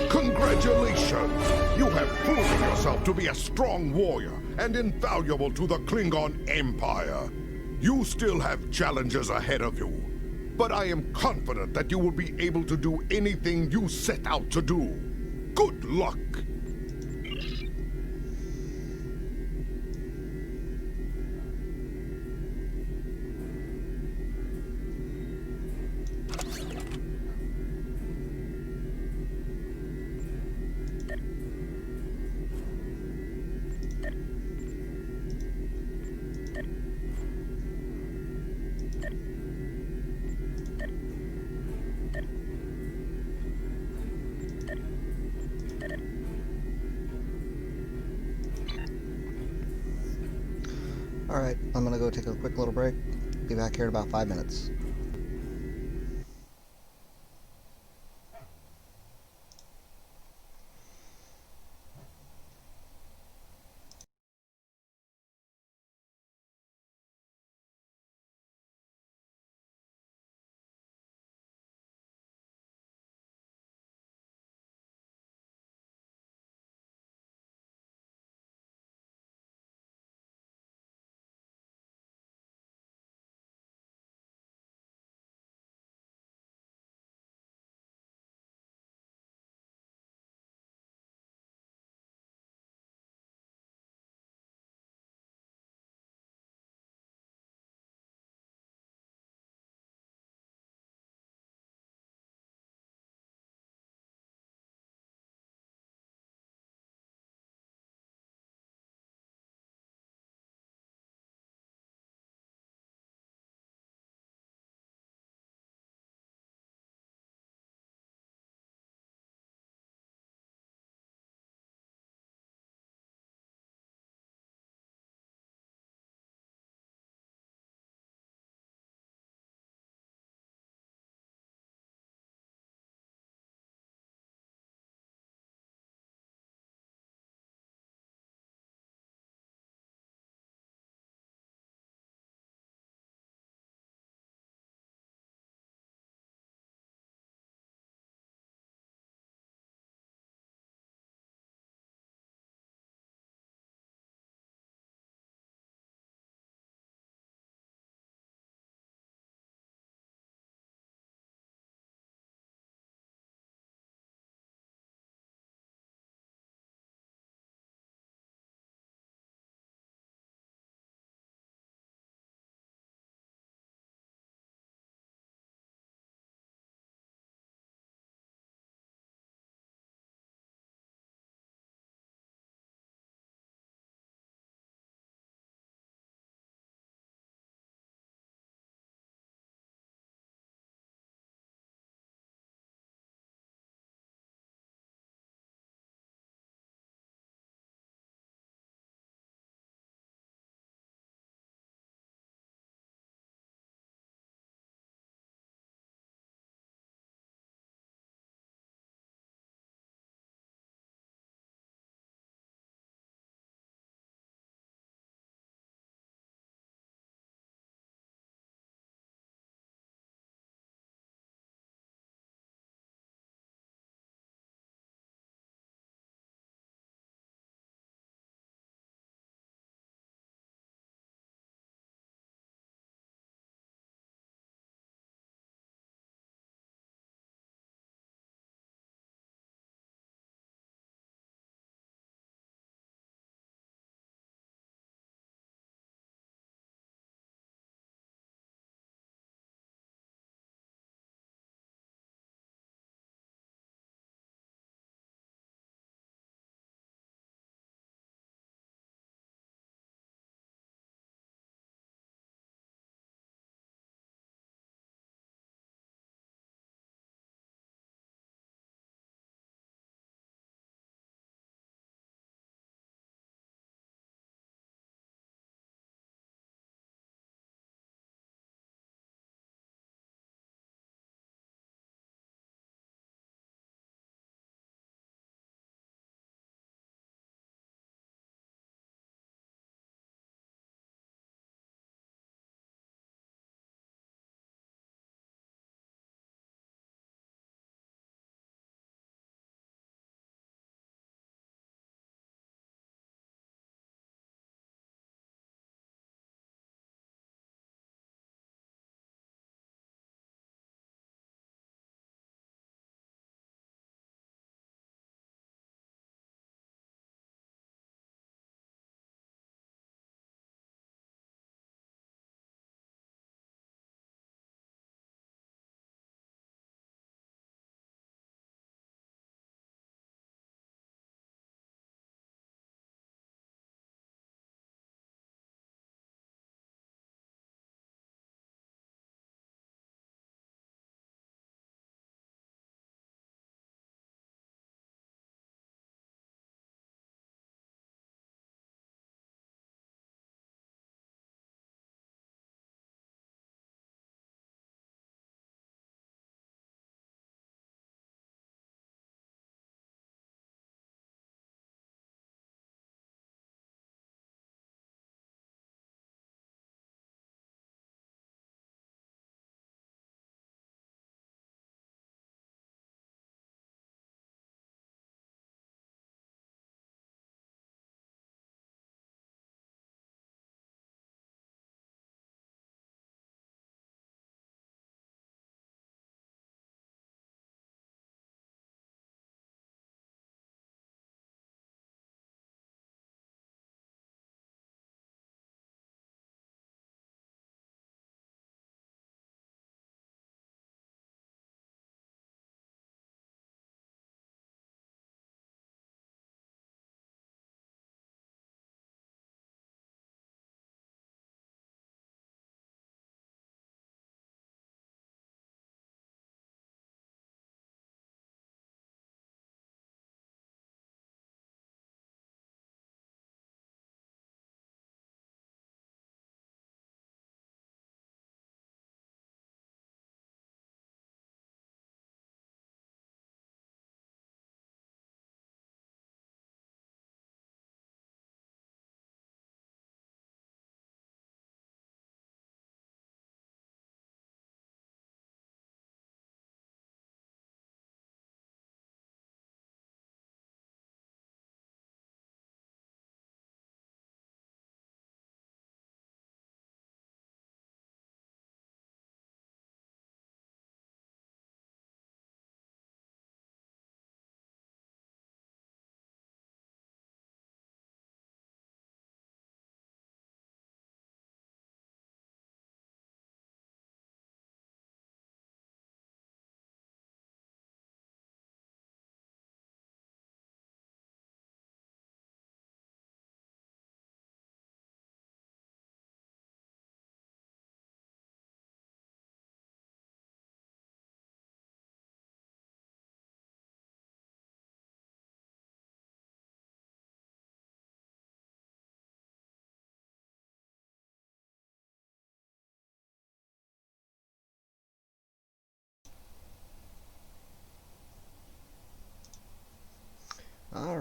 Congratulations! You have proven yourself yourself to be a strong warrior and invaluable to the Klingon Empire. You still have challenges ahead of you, but I am confident that you will be able to do anything you set out to do. Good luck! Alright, I'm gonna go take a quick little break. Be back here in about 5 minutes.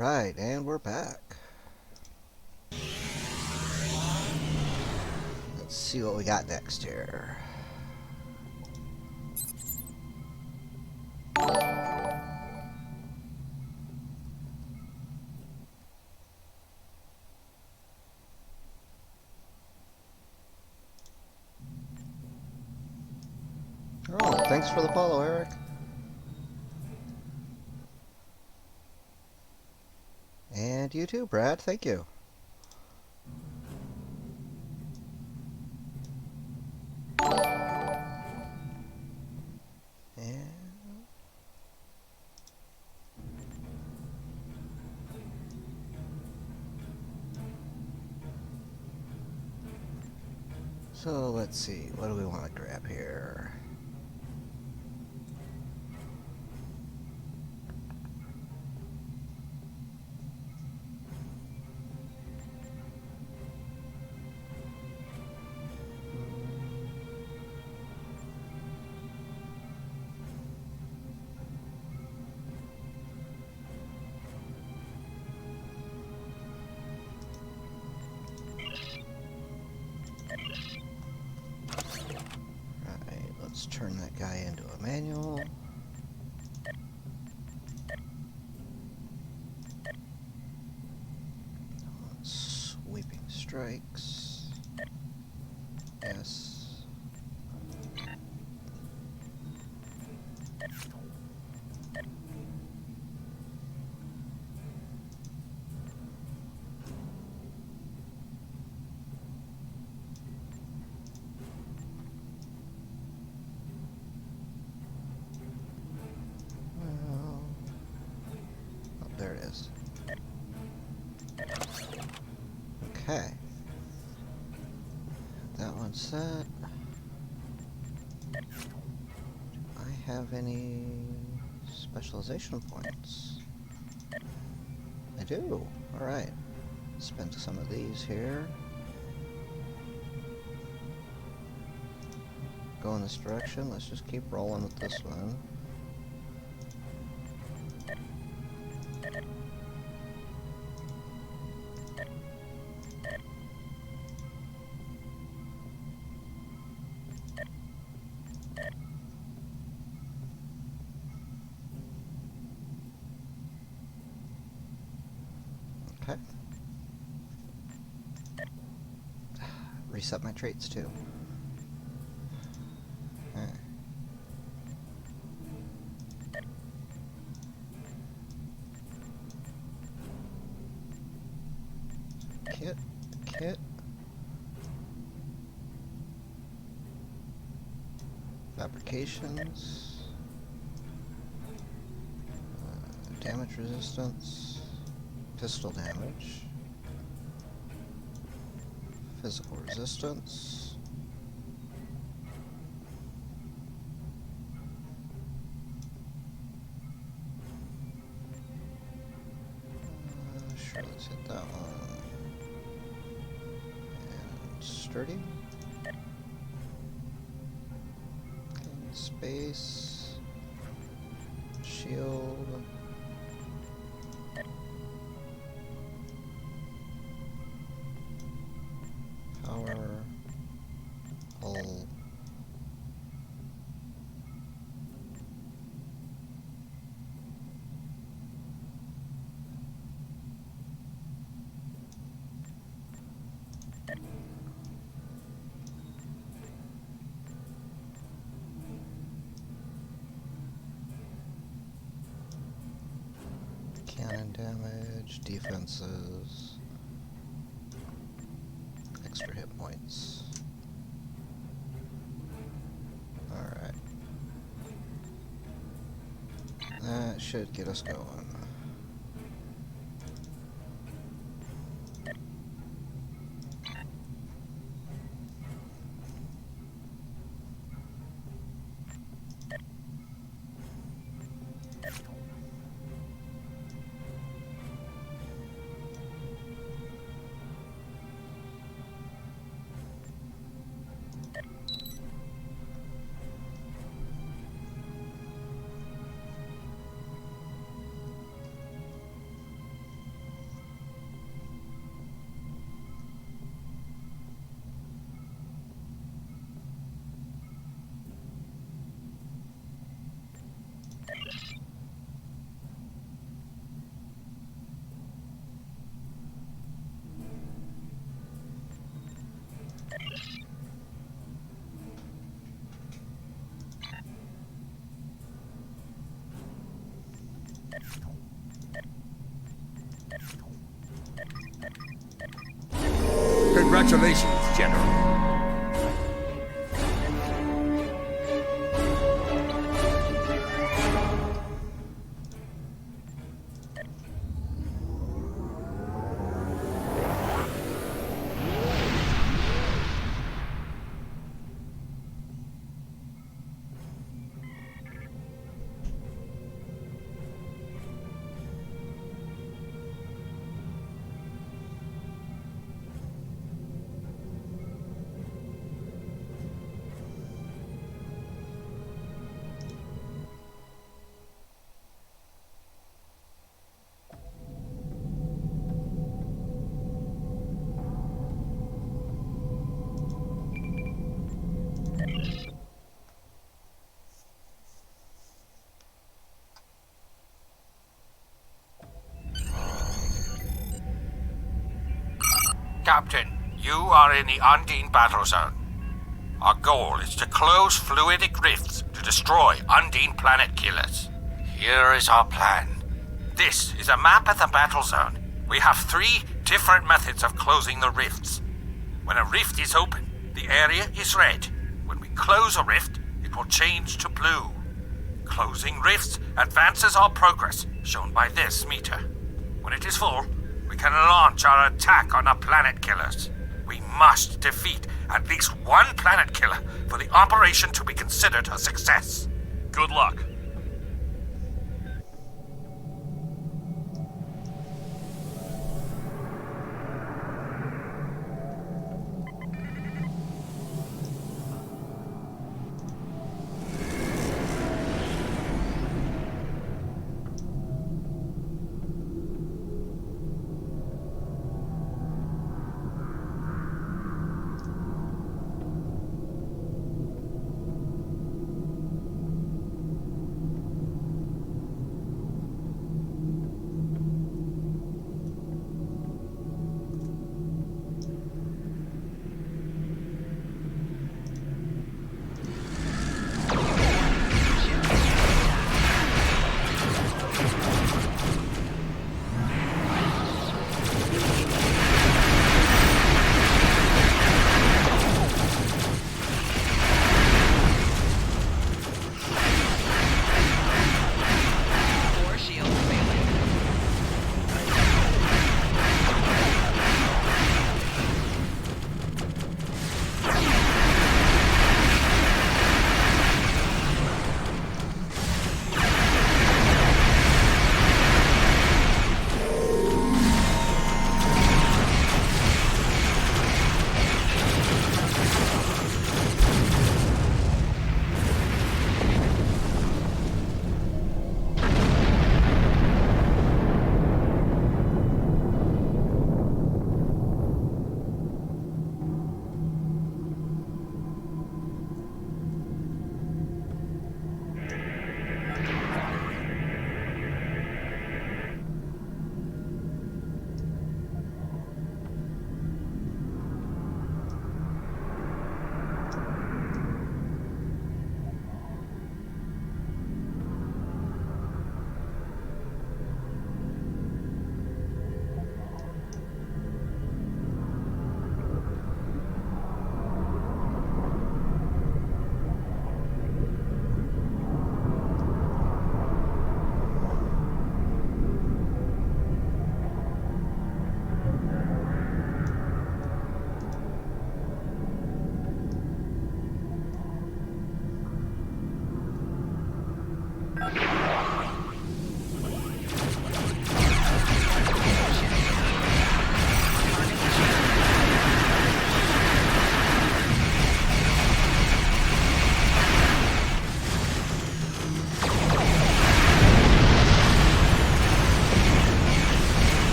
Alright, and we're back. Let's see what we got next here. Oh, thanks for the follow, Eric. And you too, Brad. Thank you. And so let's see, what do we want to grab here? Alright, let's turn that guy into a manual. Sweeping strikes. Yes. Well, oh, there it is. Okay. That one's set. Do I have any specialization points? I do. Alright. Spend some of these here. Go in this direction. Let's just keep rolling with this one. Okay. Reset my traits too. Kit. Fabrications. Damage resistance. Pistol damage. Physical resistance. Sure, let's hit that one. And sturdy. Okay, space. Shield. Power. Hull. Cannon damage, defenses, extra hit points. Alright. That should get us going. Congratulations, General. Captain, you are in the Undine battle zone. Our goal is to close fluidic rifts to destroy Undine planet killers. Here is our plan. This is a map of the battle zone. We have 3 different methods of closing the rifts. When a rift is open, the area is red. When we close a rift, it will change to blue. Closing rifts advances our progress, shown by this meter. When it is full, we can launch our attack on the planet killers. We must defeat at least one planet killer for the operation to be considered a success. Good luck.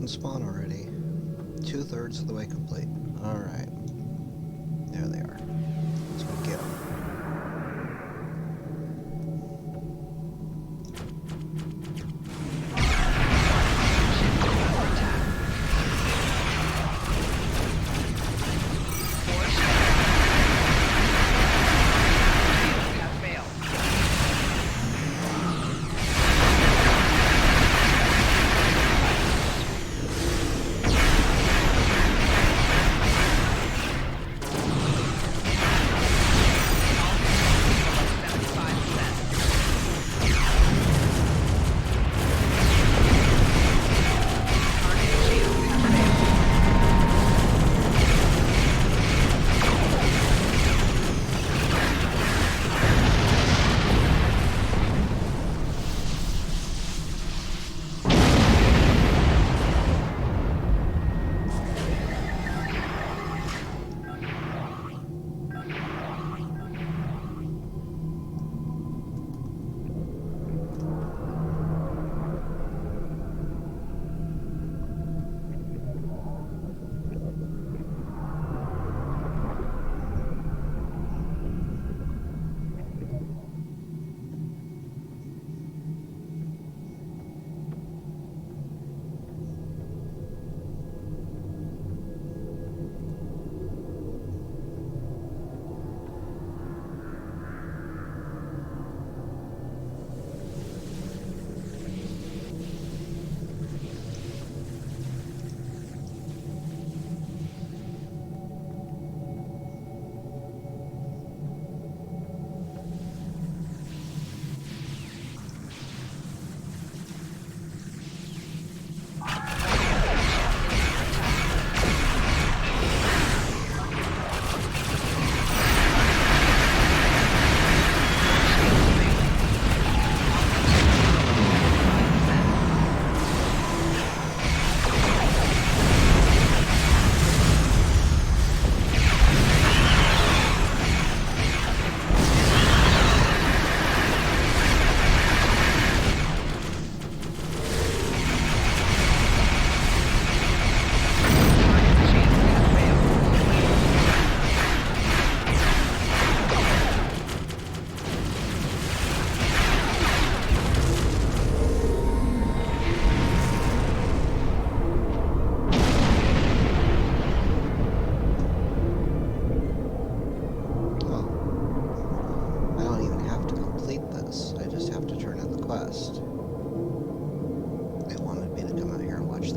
can spawn already. 2/3 of the way complete. Alright. There they are. Let's go get them.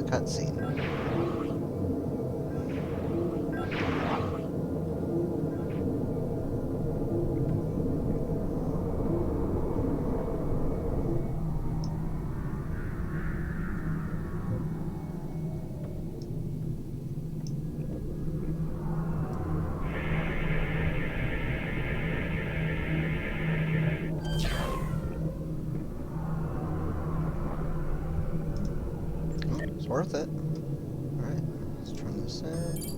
Cutscene. It's worth it. Alright, let's turn this in.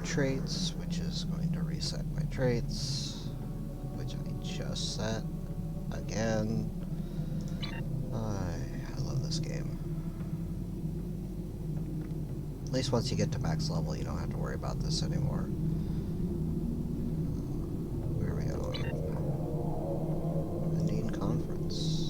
Traits, which is going to reset my traits, which I just set again. I love this game. At least once you get to max level, you don't have to worry about this anymore. Where are we at? Indian Conference.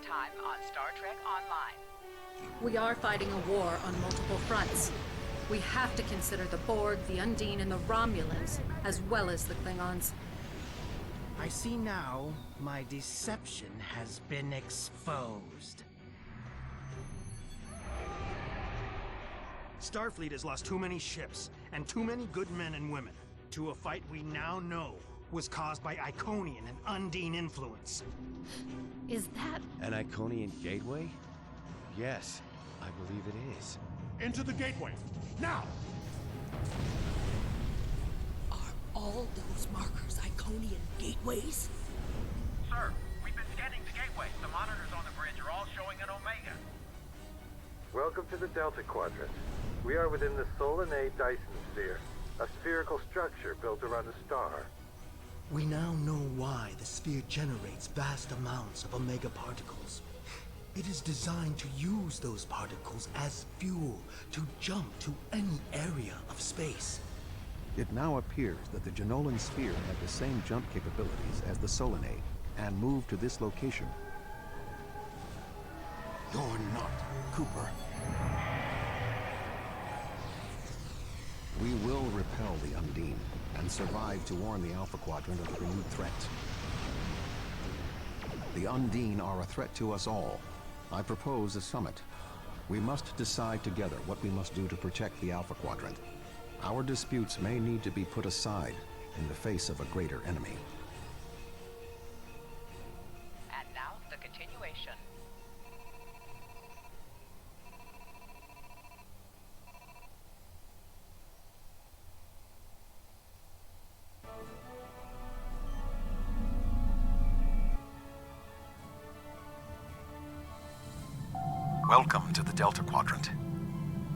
time on Star Trek Online. We are fighting a war on multiple fronts. We have to consider the Borg, the Undine, and the Romulans, as well as the Klingons. I see now my deception has been exposed. Starfleet has lost too many ships and too many good men and women to a fight we now know was caused by Iconian and Undine influence. Is that... An Iconian gateway? Yes, I believe it is. Into the gateway, now! Are all those markers Iconian gateways? Sir, we've been scanning the gateway. The monitors on the bridge are all showing an Omega. Welcome to the Delta Quadrant. We are within the Solanae Dyson Sphere, a spherical structure built around a star. We now know why the sphere generates vast amounts of omega particles. It is designed to use those particles as fuel to jump to any area of space. It now appears that the Janolan sphere had the same jump capabilities as the Solanae, and moved to this location. You're not Cooper. We will repel the Undine, and survive to warn the Alpha Quadrant of the renewed threat. The Undine are a threat to us all. I propose a summit. We must decide together what we must do to protect the Alpha Quadrant. Our disputes may need to be put aside in the face of a greater enemy. And now, the continuation. Welcome to the Delta Quadrant.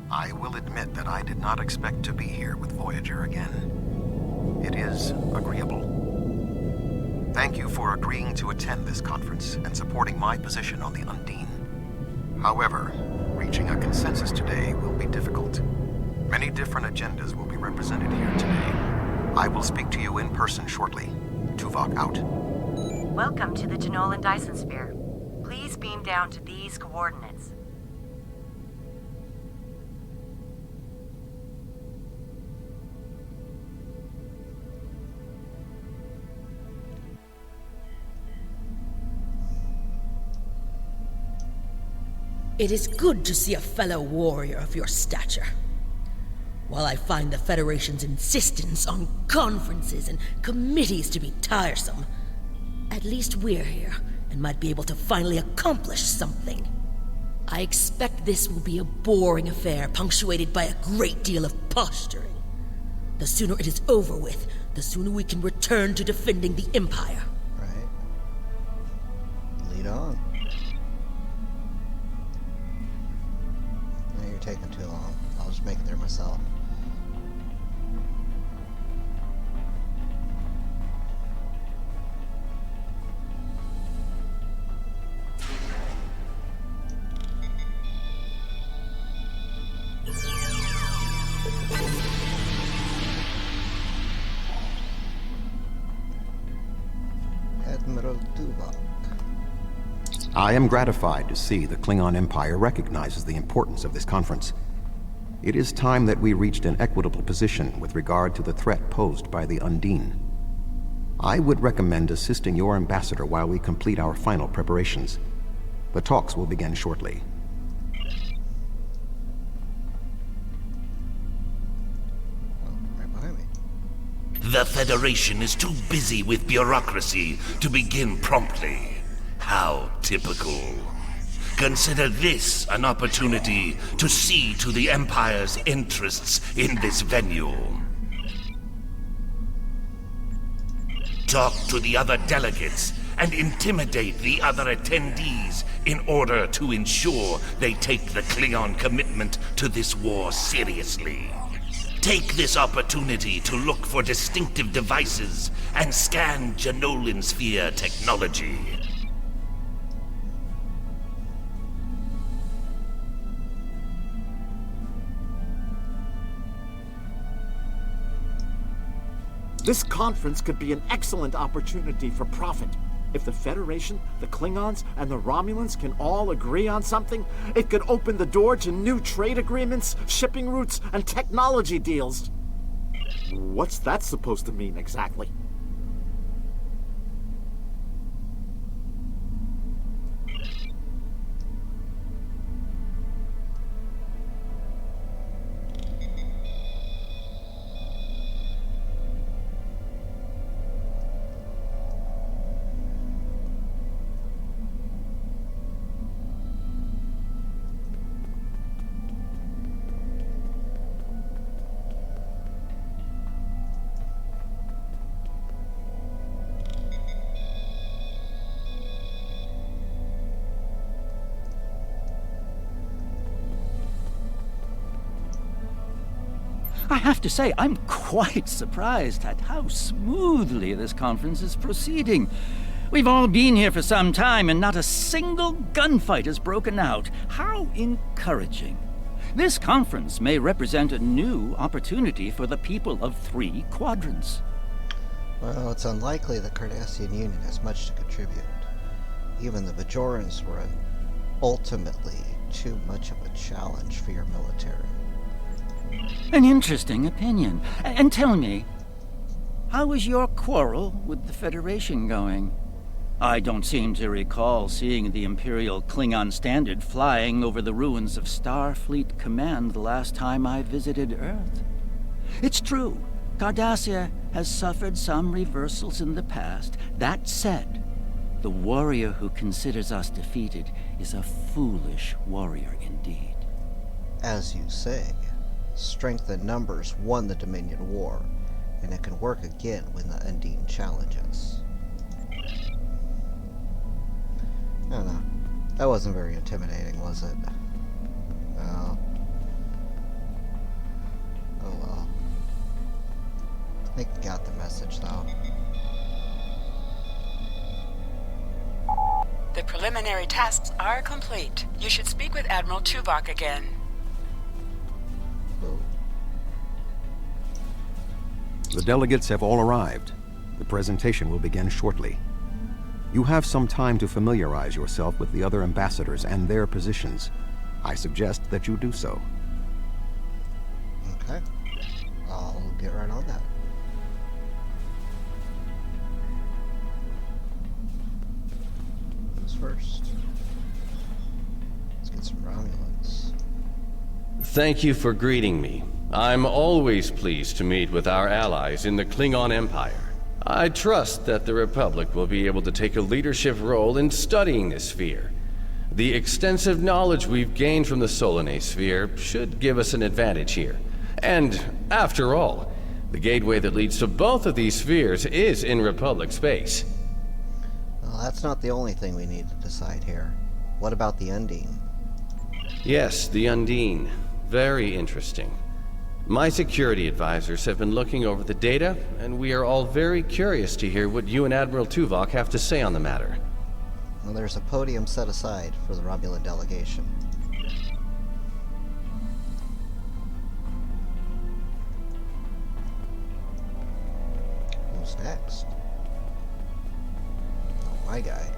I will admit that I did not expect to be here with Voyager again. It is agreeable. Thank you for agreeing to attend this conference and supporting my position on the Undine. However, reaching a consensus today will be difficult. Many different agendas will be represented here today. I will speak to you in person shortly. Tuvok out. Welcome to the Janolan Dyson Sphere. Please beam down to these coordinates. It is good to see a fellow warrior of your stature. While I find the Federation's insistence on conferences and committees to be tiresome, at least we're here and might be able to finally accomplish something. I expect this will be a boring affair punctuated by a great deal of posturing. The sooner it is over with, the sooner we can return to defending the Empire. Right. Lead on. No, you're taking too long. I'll just make it there myself. Admiral Tuvok. I am gratified to see the Klingon Empire recognizes the importance of this conference. It is time that we reached an equitable position with regard to the threat posed by the Undine. I would recommend assisting your ambassador while we complete our final preparations. The talks will begin shortly. Right behind me. The Federation is too busy with bureaucracy to begin promptly. How typical. Consider this an opportunity to see to the Empire's interests in this venue. Talk to the other delegates and intimidate the other attendees in order to ensure they take the Klingon commitment to this war seriously. Take this opportunity to look for distinctive devices and scan Janolan Sphere technology. This conference could be an excellent opportunity for profit. If the Federation, the Klingons, and the Romulans can all agree on something, it could open the door to new trade agreements, shipping routes, and technology deals. What's that supposed to mean exactly? I have to say, I'm quite surprised at how smoothly this conference is proceeding. We've all been here for some time, and not a single gunfight has broken out. How encouraging. This conference may represent a new opportunity for the people of 3 quadrants. Well, it's unlikely the Cardassian Union has much to contribute. Even the Bajorans were ultimately too much of a challenge for your military. An interesting opinion. And tell me, how is your quarrel with the Federation going? I don't seem to recall seeing the Imperial Klingon standard flying over the ruins of Starfleet Command the last time I visited Earth. It's true, Cardassia has suffered some reversals in the past. That said, the warrior who considers us defeated is a foolish warrior indeed. As you say, strength in numbers won the Dominion War, and it can work again when the Undine challenges. I don't know. That wasn't very intimidating, was it? Oh. Oh well. I think you got the message, though. The preliminary tasks are complete. You should speak with Admiral Tuvok again. The delegates have all arrived. The presentation will begin shortly. You have some time to familiarize yourself with the other ambassadors and their positions. I suggest that you do so. Okay. I'll get right on that. Who's first? Let's get some Romulans. Thank you for greeting me. I'm always pleased to meet with our allies in the Klingon Empire. I trust that the Republic will be able to take a leadership role in studying this sphere. The extensive knowledge we've gained from the Solanae sphere should give us an advantage here. And, after all, the gateway that leads to both of these spheres is in Republic space. Well, that's not the only thing we need to decide here. What about the Undine? Yes, the Undine. Very interesting. My security advisors have been looking over the data, and we are all very curious to hear what you and Admiral Tuvok have to say on the matter. Well, there's a podium set aside for the Romulan delegation. Who's next? Oh, my guy.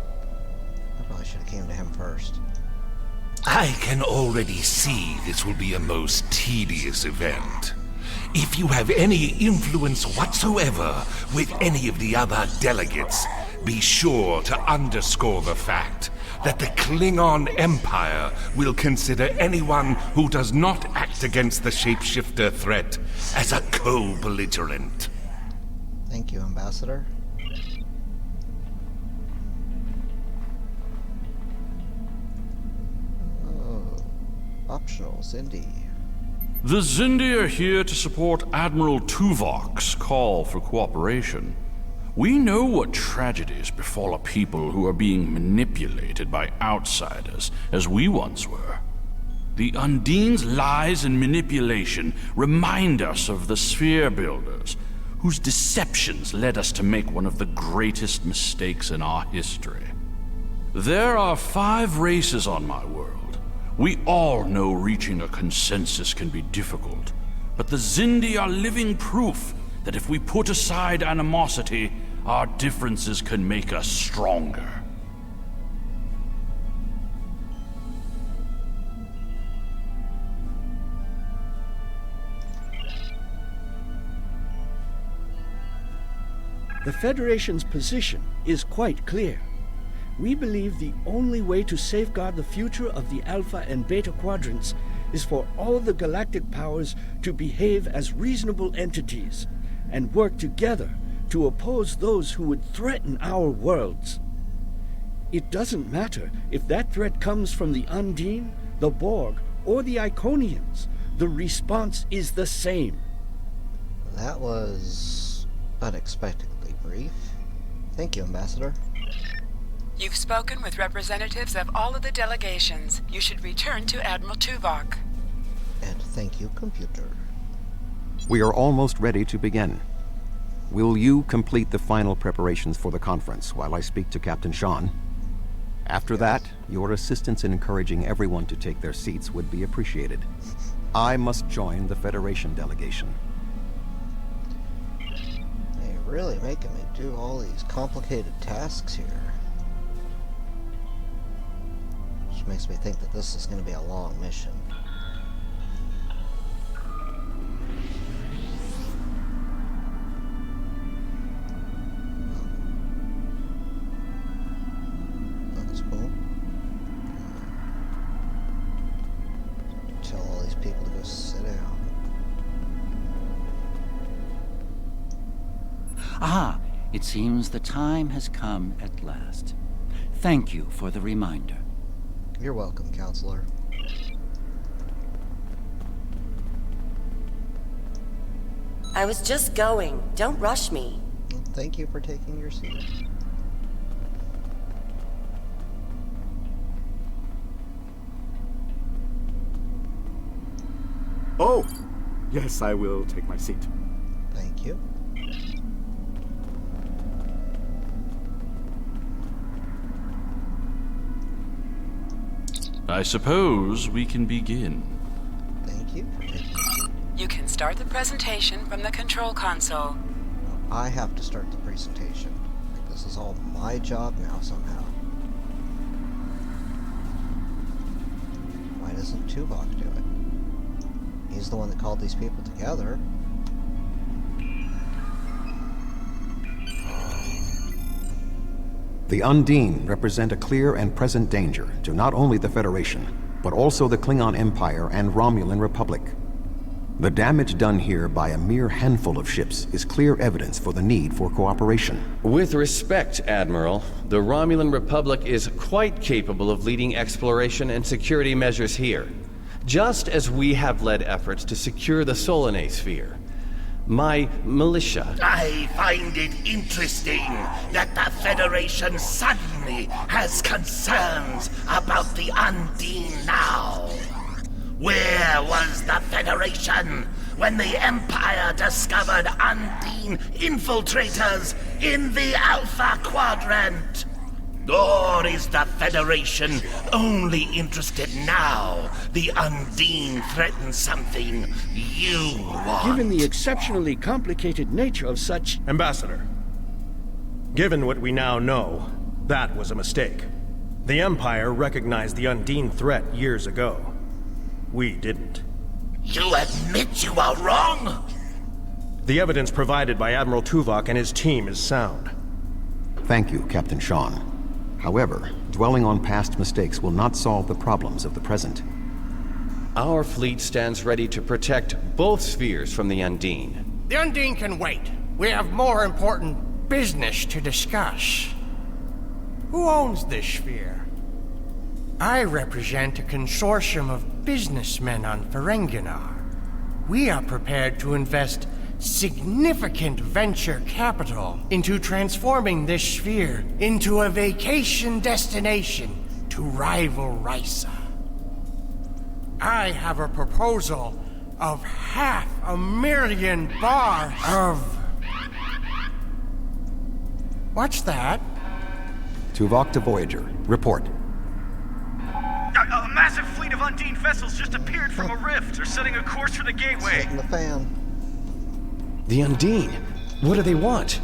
I probably should have came to him first. I can already see this will be a most tedious event. If you have any influence whatsoever with any of the other delegates, be sure to underscore the fact that the Klingon Empire will consider anyone who does not act against the shapeshifter threat as a co-belligerent. Thank you, Ambassador. Optional, Xindi. The Xindi are here to support Admiral Tuvok's call for cooperation. We know what tragedies befall a people who are being manipulated by outsiders, as we once were. The Undine's lies and manipulation remind us of the Sphere Builders, whose deceptions led us to make one of the greatest mistakes in our history. There are 5 races on my world. We all know reaching a consensus can be difficult, but the Xindi are living proof that if we put aside animosity, Our differences can make us stronger. The Federation's position is quite clear. We believe the only way to safeguard the future of the Alpha and Beta Quadrants is for all the galactic powers to behave as reasonable entities and work together to oppose those who would threaten our worlds. It doesn't matter if that threat comes from the Undine, the Borg, or the Iconians. The response is the same. That was unexpectedly brief. Thank you, Ambassador. You've spoken with representatives of all of the delegations. You should return to Admiral Tuvok. And thank you, computer. We are almost ready to begin. Will you complete the final preparations for the conference while I speak to Captain Sean? After that, your assistance in encouraging everyone to take their seats would be appreciated. I must join the Federation delegation. They're really making me do all these complicated tasks here. Which makes me think that this is going to be a long mission. That's cool. Tell all these people to go sit down. Ah, it seems the time has come at last. Thank you for the reminder. You're welcome, Counselor. I was just going. Don't rush me. Thank you for taking your seat. Oh, yes, I will take my seat. Thank you. I suppose we can begin. Thank you for taking your seat. You can start the presentation from the control console. I have to start the presentation. Like this is all my job now somehow. Why doesn't Tuvok do it? He's the one that called these people together. The Undine represent a clear and present danger to not only the Federation, but also the Klingon Empire and Romulan Republic. The damage done here by a mere handful of ships is clear evidence for the need for cooperation. With respect, Admiral, the Romulan Republic is quite capable of leading exploration and security measures here, just as we have led efforts to secure the Solanae sphere. My militia... I find it interesting that the Federation suddenly has concerns about the Undine now. Where was the Federation when the Empire discovered Undine infiltrators in the Alpha Quadrant? Or is the Federation only interested now the Undine threatens something you want? Given the exceptionally complicated nature of such... Ambassador, given what we now know, that was a mistake. The Empire recognized the Undine threat years ago. We didn't. You admit you are wrong? The evidence provided by Admiral Tuvok and his team is sound. Thank you, Captain Sean. However, dwelling on past mistakes will not solve the problems of the present. Our fleet stands ready to protect both spheres from the Undine. The Undine can wait. We have more important business to discuss. Who owns this sphere? I represent a consortium of businessmen on Ferenginar. We are prepared to invest significant venture capital into transforming this sphere into a vacation destination to rival Risa. I have a proposal of 500,000 bar of... What's that? Tuvok to Voyager. Report. A massive fleet of Undine vessels just appeared from a rift. They're setting a course for the gateway. Setting the fan. The Undine? What do they want?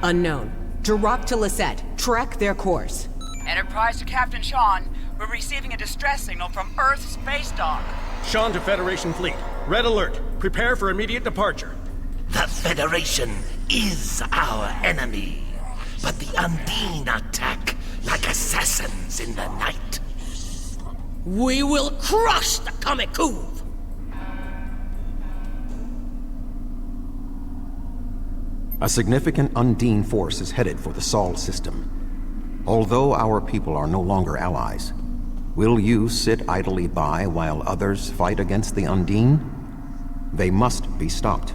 Unknown. Jirok to Lisette. Track their course. Enterprise to Captain Sean. We're receiving a distress signal from Earth Space Dock. Sean to Federation Fleet. Red alert. Prepare for immediate departure. The Federation is our enemy, but the Undine attack like assassins in the night. We will crush the Kamikuv! A significant Undine force is headed for the Sol system. Although our people are no longer allies, will you sit idly by while others fight against the Undine? They must be stopped.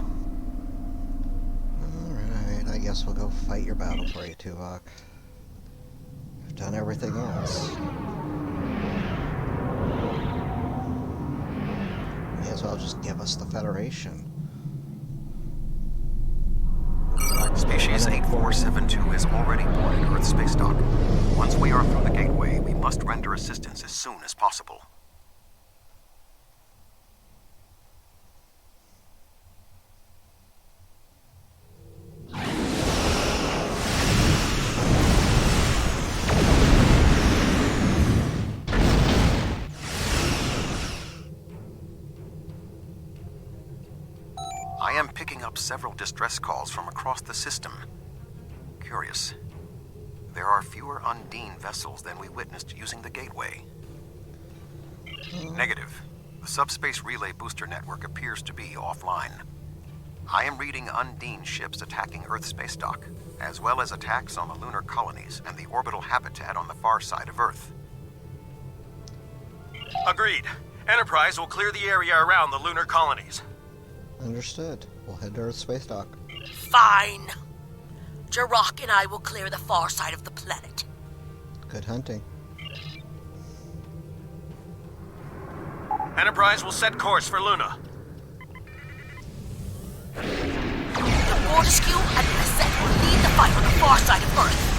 Alright, I guess we'll go fight your battle for you, Tuvok. We've done everything else. May as well just give us the Federation. Species 8472 is already boarded Earth Space Dock. Once we are through the gateway, we must render assistance as soon as possible. I am picking up several distress calls from across the system. Curious. There are fewer Undine vessels than we witnessed using the gateway. Negative. The subspace relay booster network appears to be offline. I am reading Undine ships attacking Earth Space Dock, as well as attacks on the lunar colonies and the orbital habitat on the far side of Earth. Agreed. Enterprise will clear the area around the lunar colonies. Understood. We'll head to Earth Space Dock. Fine. Jirok and I will clear the far side of the planet. Good hunting. Enterprise will set course for Luna. The Fortescue and Lisette will lead the fight on the far side of Earth.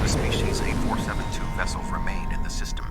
Species 8472 vessels remain in the system.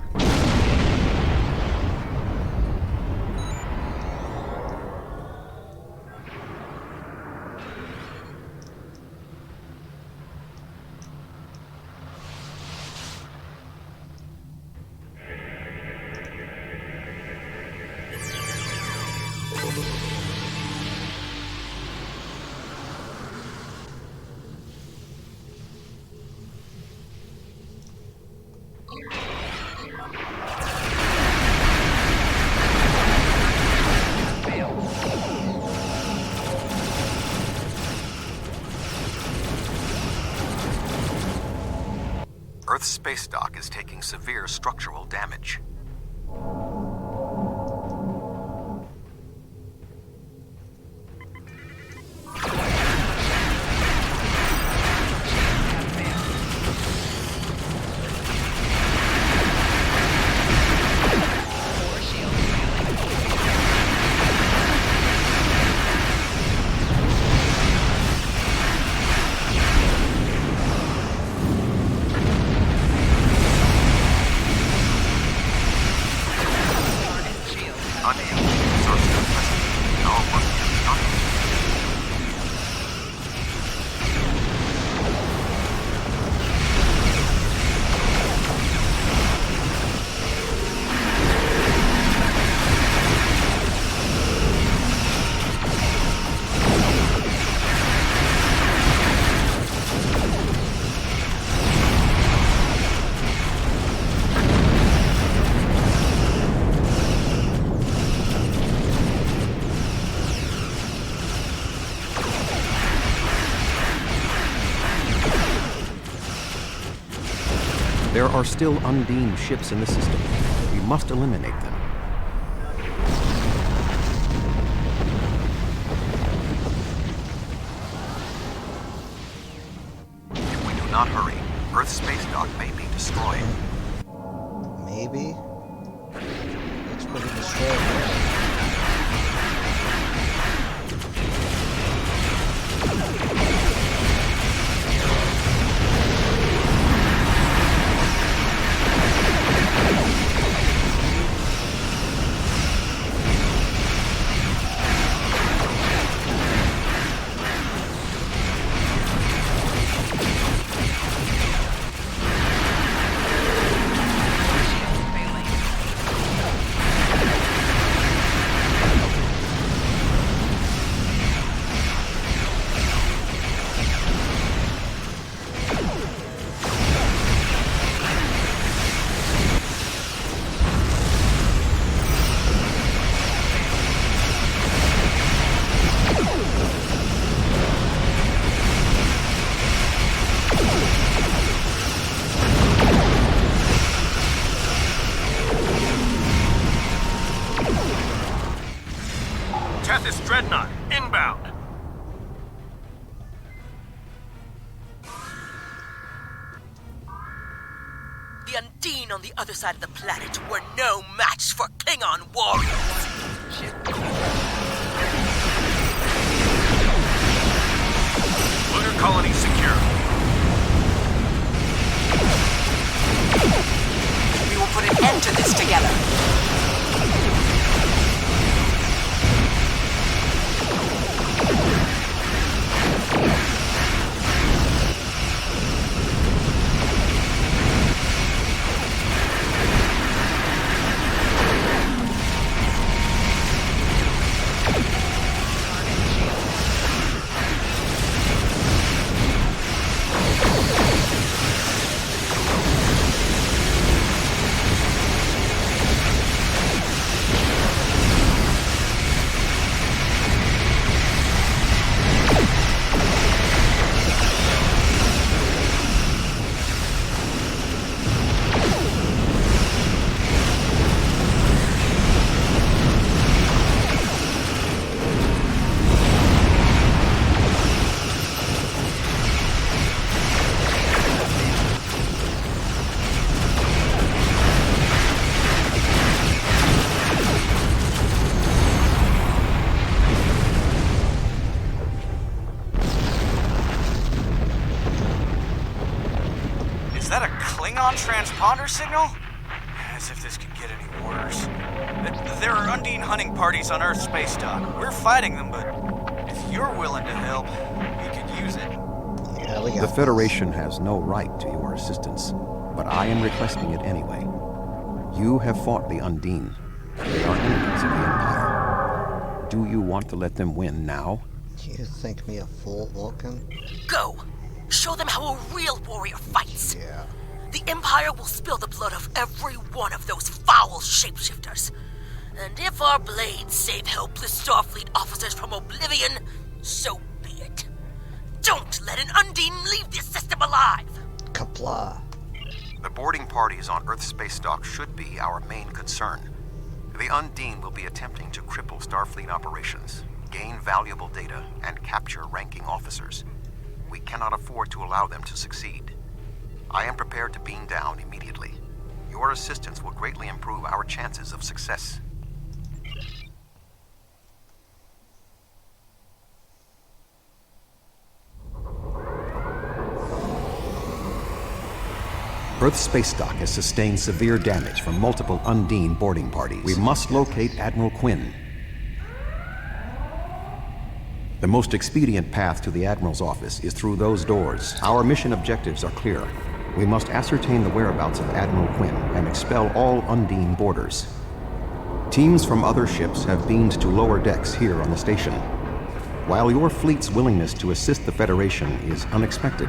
Earth's space dock is taking severe structural damage. There are still Undine ships in the system. We must eliminate them. If we do not hurry, Earth's space dock may be destroyed. Maybe? Looks pretty destroyed here. Tethys Dreadnought, inbound. The Undine on the other side of the planet were no match for Klingon warriors. Lunar colony secure. We will put an end to this together. Is that a Klingon transponder signal? As if this could get any worse. There are Undine hunting parties on Earth's space dock. We're fighting them, but if you're willing to help, we could use it. Yeah, we got The Federation has no right to your assistance, but I am requesting it anyway. You have fought the Undine. They are enemies of the Empire. Do you want to let them win now? You think me a fool, Vulcan? Go! Show them how a real warrior fights! Yeah. The Empire will spill the blood of every one of those foul shapeshifters. And if our blades save helpless Starfleet officers from oblivion, so be it. Don't let an Undine leave this system alive! Kapla. The boarding parties on Earth's space dock should be our main concern. The Undine will be attempting to cripple Starfleet operations, gain valuable data, and capture ranking officers. We cannot afford to allow them to succeed. I am prepared to beam down immediately. Your assistance will greatly improve our chances of success. Earth's space dock has sustained severe damage from multiple Undine boarding parties. We must locate Admiral Quinn. The most expedient path to the Admiral's office is through those doors. Our mission objectives are clear. We must ascertain the whereabouts of Admiral Quinn and expel all Undine boarders. Teams from other ships have beamed to lower decks here on the station. While your fleet's willingness to assist the Federation is unexpected,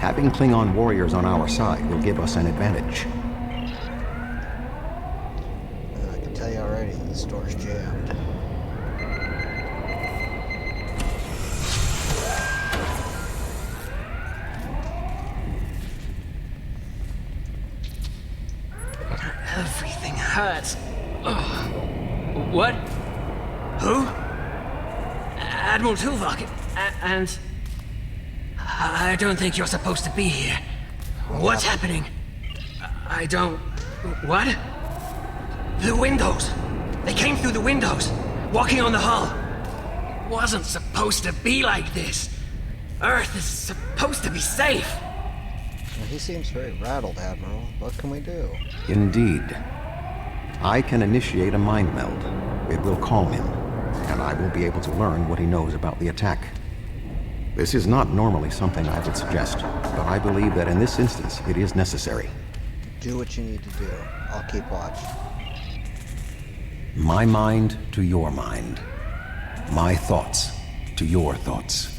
having Klingon warriors on our side will give us an advantage. I can tell you already, this door's jammed. Who? Admiral Tuvok. And... I don't think you're supposed to be here. What's happening? I don't... What? The windows! They came through the windows, walking on the hull. Wasn't supposed to be like this. Earth is supposed to be safe. Well, he seems very rattled, Admiral. What can we do? Indeed. I can initiate a mind meld. It will calm him, and I will be able to learn what he knows about the attack. This is not normally something I would suggest, but I believe that in this instance it is necessary. Do what you need to do. I'll keep watch. My mind to your mind. My thoughts to your thoughts.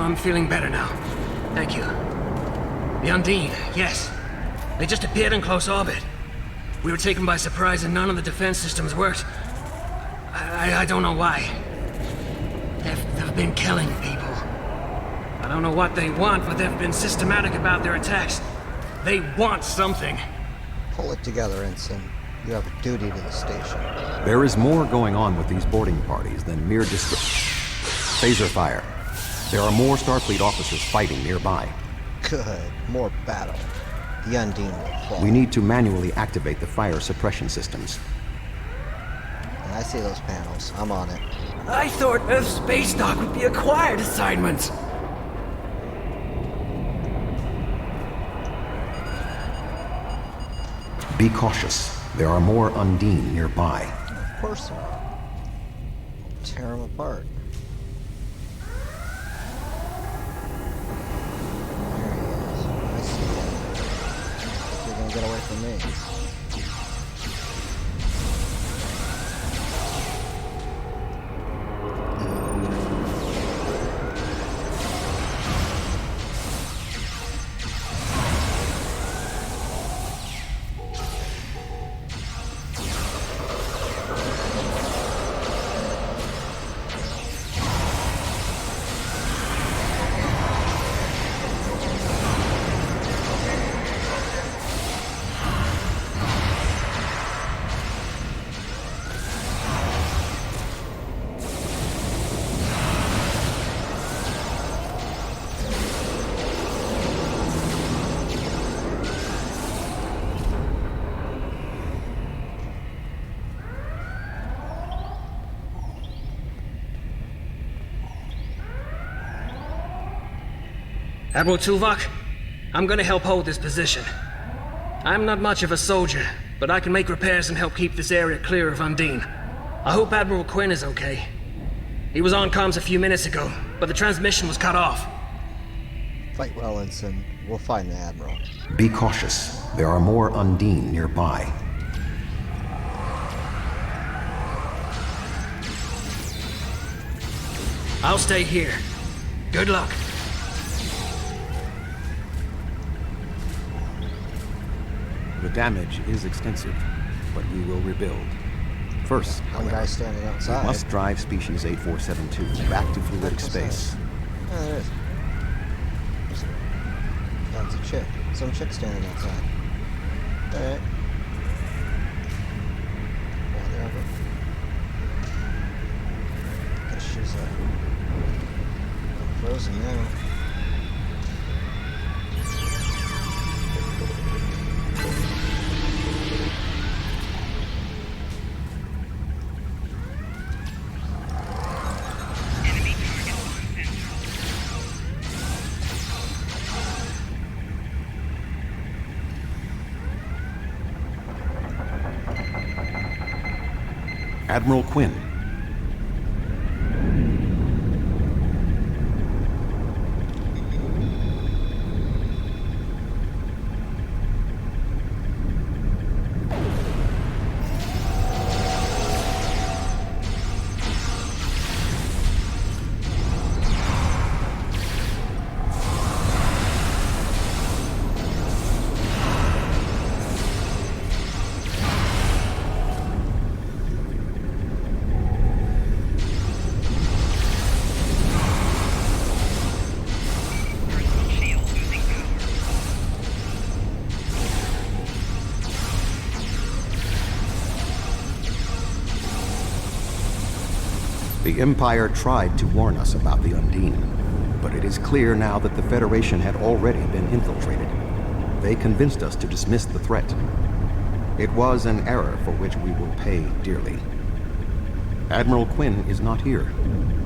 I'm feeling better now. Thank you. The Undine, yes. They just appeared in close orbit. We were taken by surprise and none of the defense systems worked. I don't know why. They've been killing people. I don't know what they want, but they've been systematic about their attacks. They want something. Pull it together, Ensign. You have a duty to the station. There is more going on with these boarding parties than mere phaser fire. There are more Starfleet officers fighting nearby. Good. More battle. The Undine will fall. We need to manually activate the fire suppression systems. And I see those panels. I'm on it. I thought Earth Space Dock would be a quiet assignment. Be cautious. There are more Undine nearby. Of course there are. Tear them apart. Get away from me. Admiral Tuvok, I'm gonna help hold this position. I'm not much of a soldier, but I can make repairs and help keep this area clear of Undine. I hope Admiral Quinn is okay. He was on comms a few minutes ago, but the transmission was cut off. Fight well, Ensign. We'll find the Admiral. Be cautious. There are more Undine nearby. I'll stay here. Good luck. The damage is extensive, but we will rebuild. First, One guy standing outside. we must drive species 8472 back to fluidic space. Oh, there is. That's a chick. Some chick standing outside. Alright. Whatever. Guess she's frozen now. Admiral Quinn. The Empire tried to warn us about the Undine, but it is clear now that the Federation had already been infiltrated. They convinced us to dismiss the threat. It was an error for which we will pay dearly. Admiral Quinn is not here.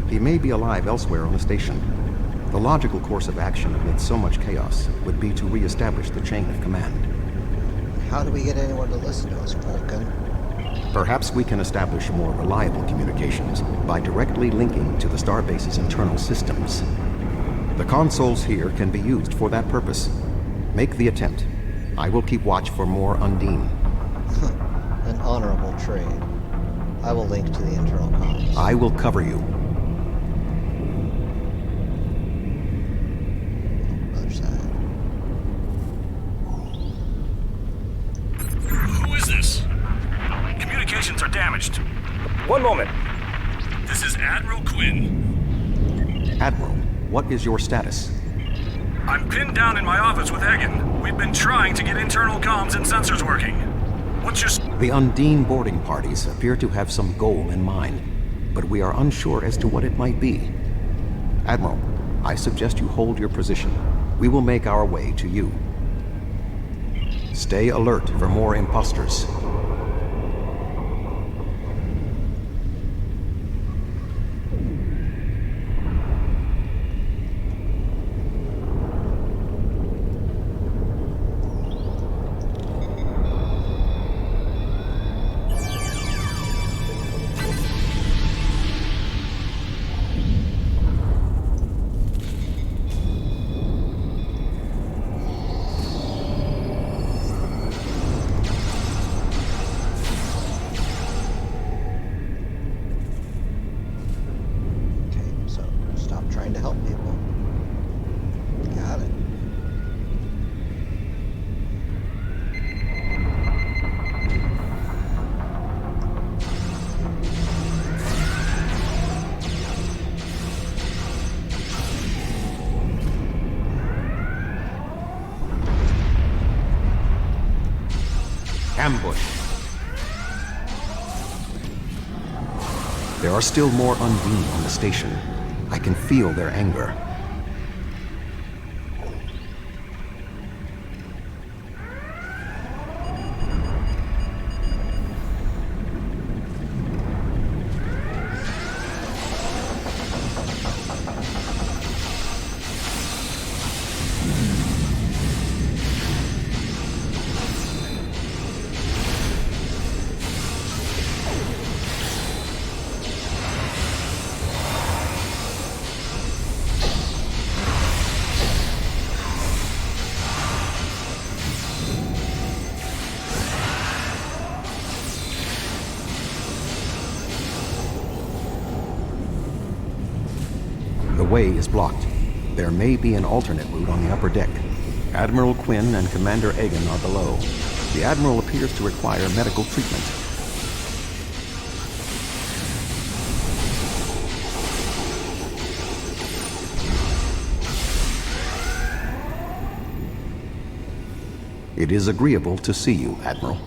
He may be alive elsewhere on the station. The logical course of action amid so much chaos would be to re-establish the chain of command. How do we get anyone to listen to us, Vulcan? Perhaps we can establish more reliable communications by directly linking to the starbase's internal systems. The consoles here can be used for that purpose. Make the attempt. I will keep watch for more Undine. An honorable trade. I will link to the internal comms. I will cover you. Other side. Who is this? Communications are damaged. One moment. This is Admiral Quinn. Admiral, what is your status? I'm pinned down in my office with Egan. We've been trying to get internal comms and sensors working. What's your... The Undine boarding parties appear to have some goal in mind, but we are unsure as to what it might be. Admiral, I suggest you hold your position. We will make our way to you. Stay alert for more imposters. Trying to help people. Got it. Ambush. There are still more Undine on the station. I can feel their anger. The way is blocked. There may be an alternate route on the upper deck. Admiral Quinn and Commander Egan are below. The Admiral appears to require medical treatment. It is agreeable to see you, Admiral.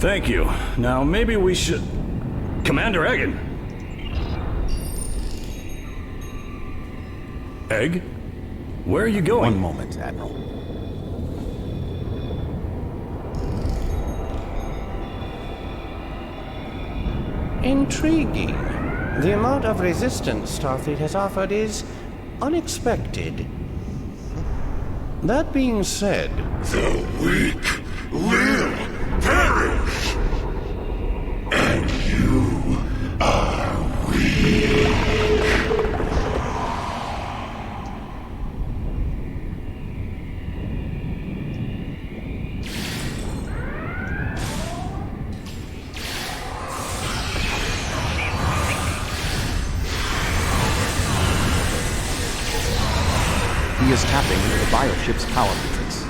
Thank you. Now, maybe we should... Commander Egan! Egg? Where are you going? One moment, Admiral. Intriguing. The amount of resistance Starfleet has offered is unexpected. That being said... The weak will perish. And you are weak. He is tapping into the bioship's power matrix.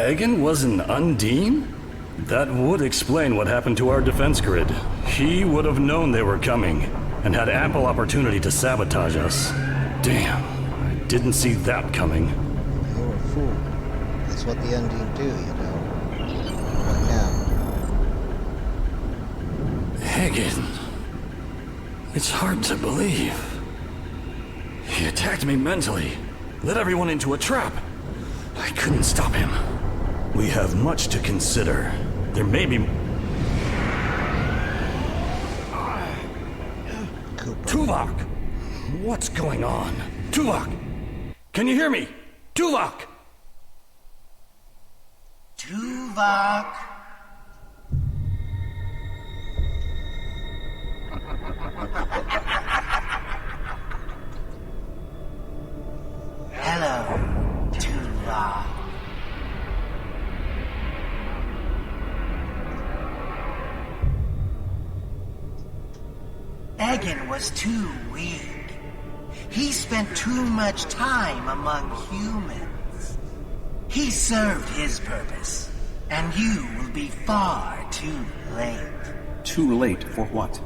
Egan was an Undine? That would explain what happened to our defense grid. He would have known they were coming, and had ample opportunity to sabotage us. Damn, I didn't see that coming. You're a fool. That's what the Undine do, you know. What now? Egan. It's hard to believe. He attacked me mentally, led everyone into a trap. I couldn't stop him. We have much to consider. There may be... Tuvok! What's going on? Tuvok! Can you hear me? Tuvok! Tuvok! Hello, Tuvok. Egan was too weak. He spent too much time among humans. He served his purpose, and you will be far too late. Too late for what?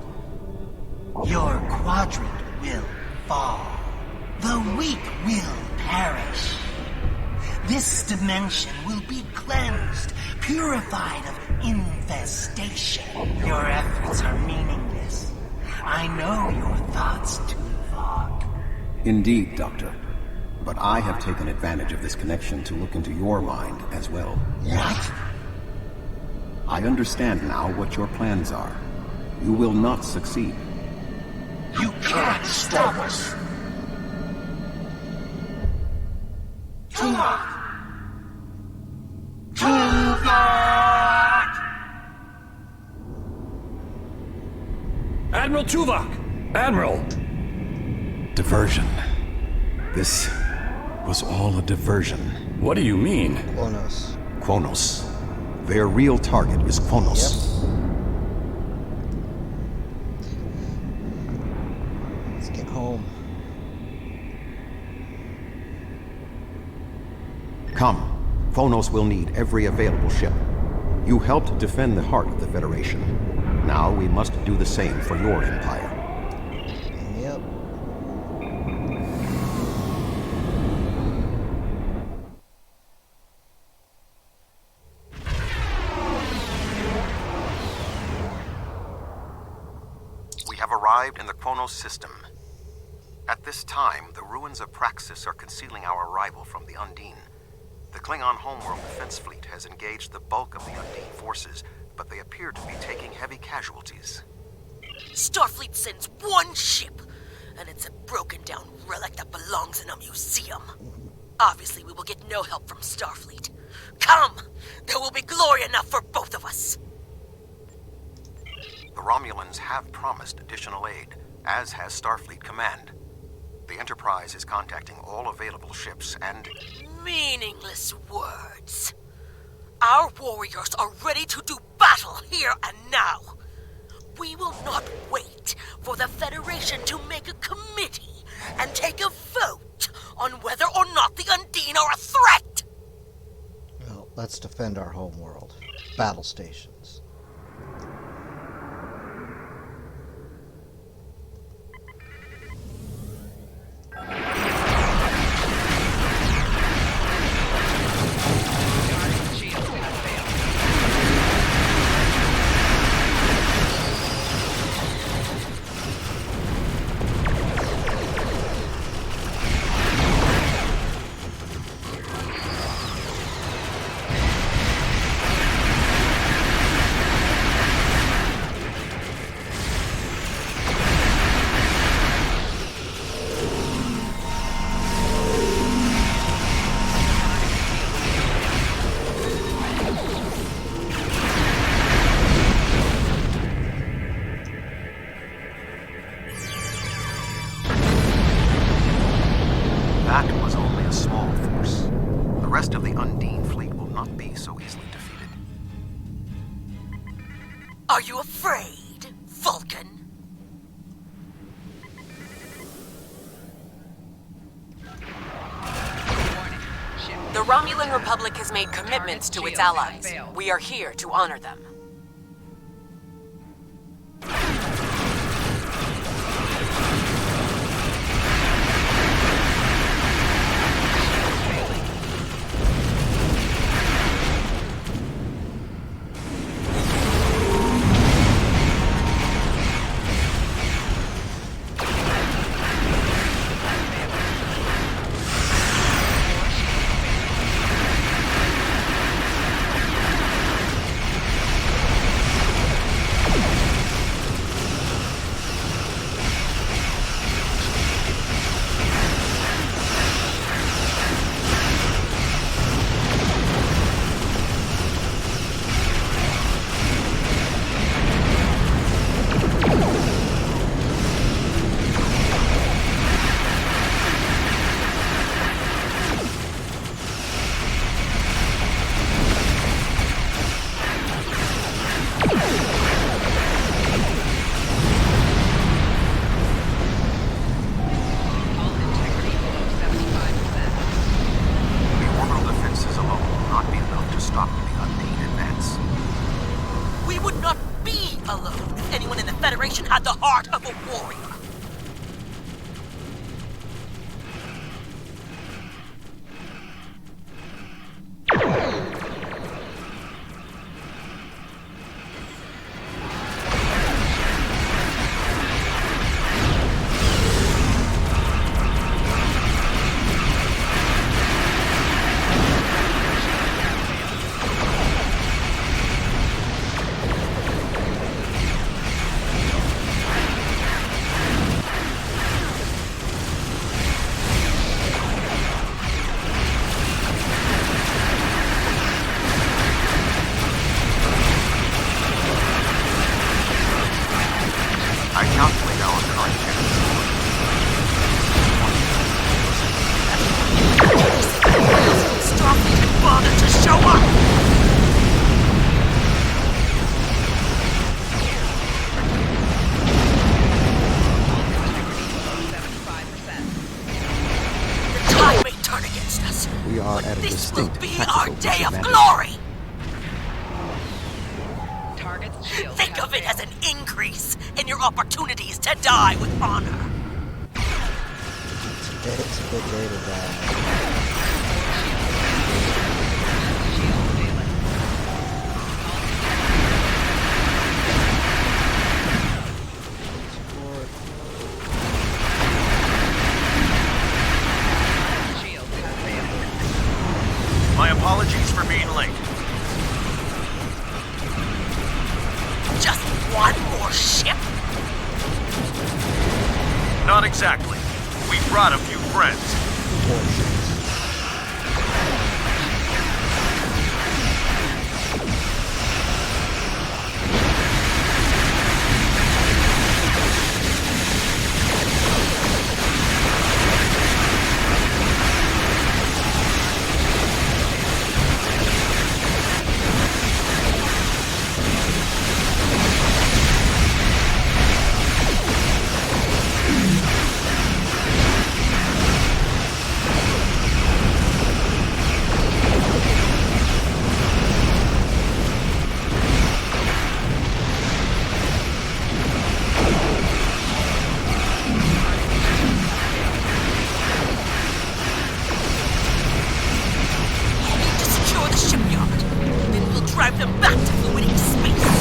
Your quadrant will fall. The weak will perish. This dimension will be cleansed, purified of infestation. Your efforts are meaningless. I know your thoughts, Tuvok. Indeed, Doctor. But I have taken advantage of this connection to look into your mind as well. What? I understand now what your plans are. You will not succeed. You can't stop us. Tuvok! Tuvok! Admiral Tuvok! Admiral! Diversion. This was all a diversion. What do you mean? Kronos. Kronos. Their real target is Kronos. Yep. Let's get home. Come. Kronos will need every available ship. You helped defend the heart of the Federation. Now we must do the same for your empire. Yep. arrived in the Kronos system. At this time, the ruins of Praxis are concealing our arrival from the Undine. The Klingon homeworld defense fleet has engaged the bulk of the Undine forces, but they appear to be taking heavy casualties. Starfleet sends one ship, and it's a broken-down relic that belongs in a museum. Obviously, we will get no help from Starfleet. Come! There will be glory enough for both of us! The Romulans have promised additional aid, as has Starfleet Command. The Enterprise is contacting all available ships and... Meaningless words. Our warriors are ready to do battle here and now. We will not wait for the Federation to make a committee and take a vote on whether or not the Undine are a threat. Well, let's defend our homeworld. Battle stations. That was only a small force. The rest of the Undine fleet will not be so easily defeated. Are you afraid, Vulcan? The Romulan Republic has made commitments to its allies. We are here to honor them. Federation had the heart of a warrior. I calculate our current Stop even bother to show up! The tide may turn against us. We are at a This will distinct be our tactical day of disadvantage. glory! Target's shield Think of it as an increase in your opportunities to die with honor. It's a good day to die. for being late. Just one more ship? Not exactly. We brought a few friends. Drive them back to fluidic space!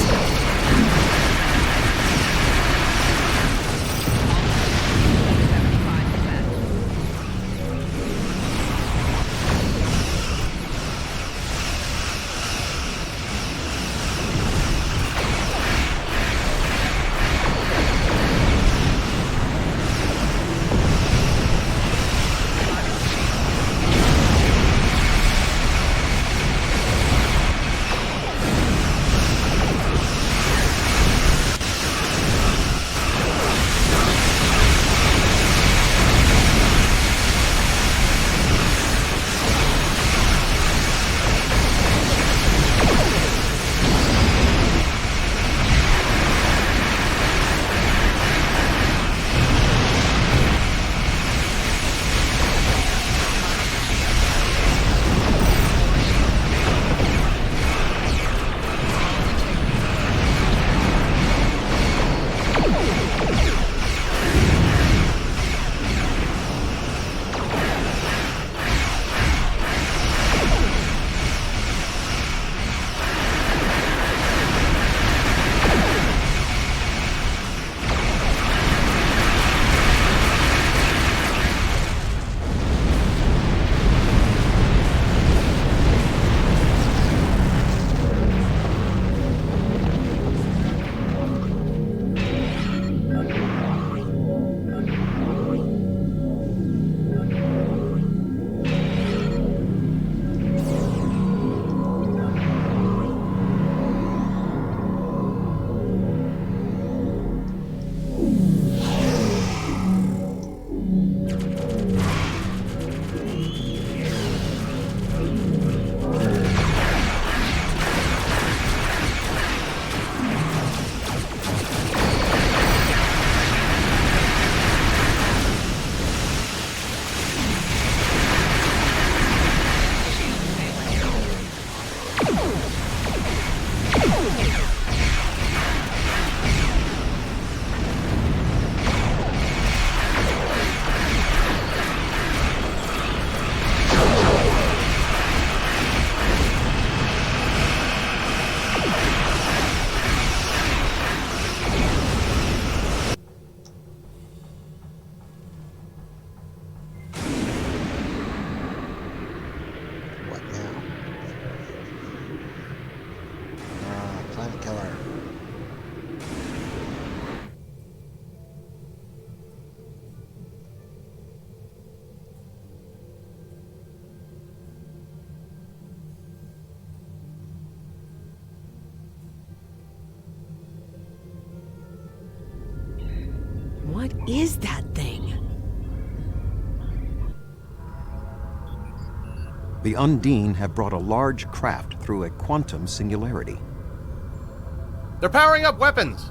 What is that thing? The Undine have brought a large craft through a quantum singularity. They're powering up weapons!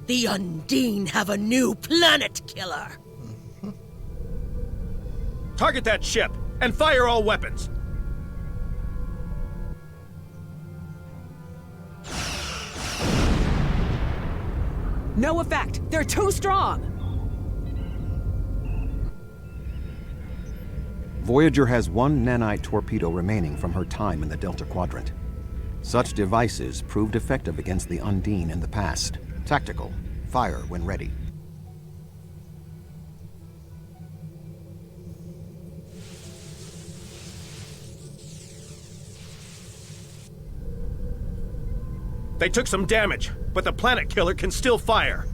The Undine have a new planet killer! Target that ship, and fire all weapons! No effect! They're too strong! Voyager has one nanite torpedo remaining from her time in the Delta Quadrant. Such devices proved effective against the Undine in the past. Tactical. Fire when ready. They took some damage, but the planet killer can still fire.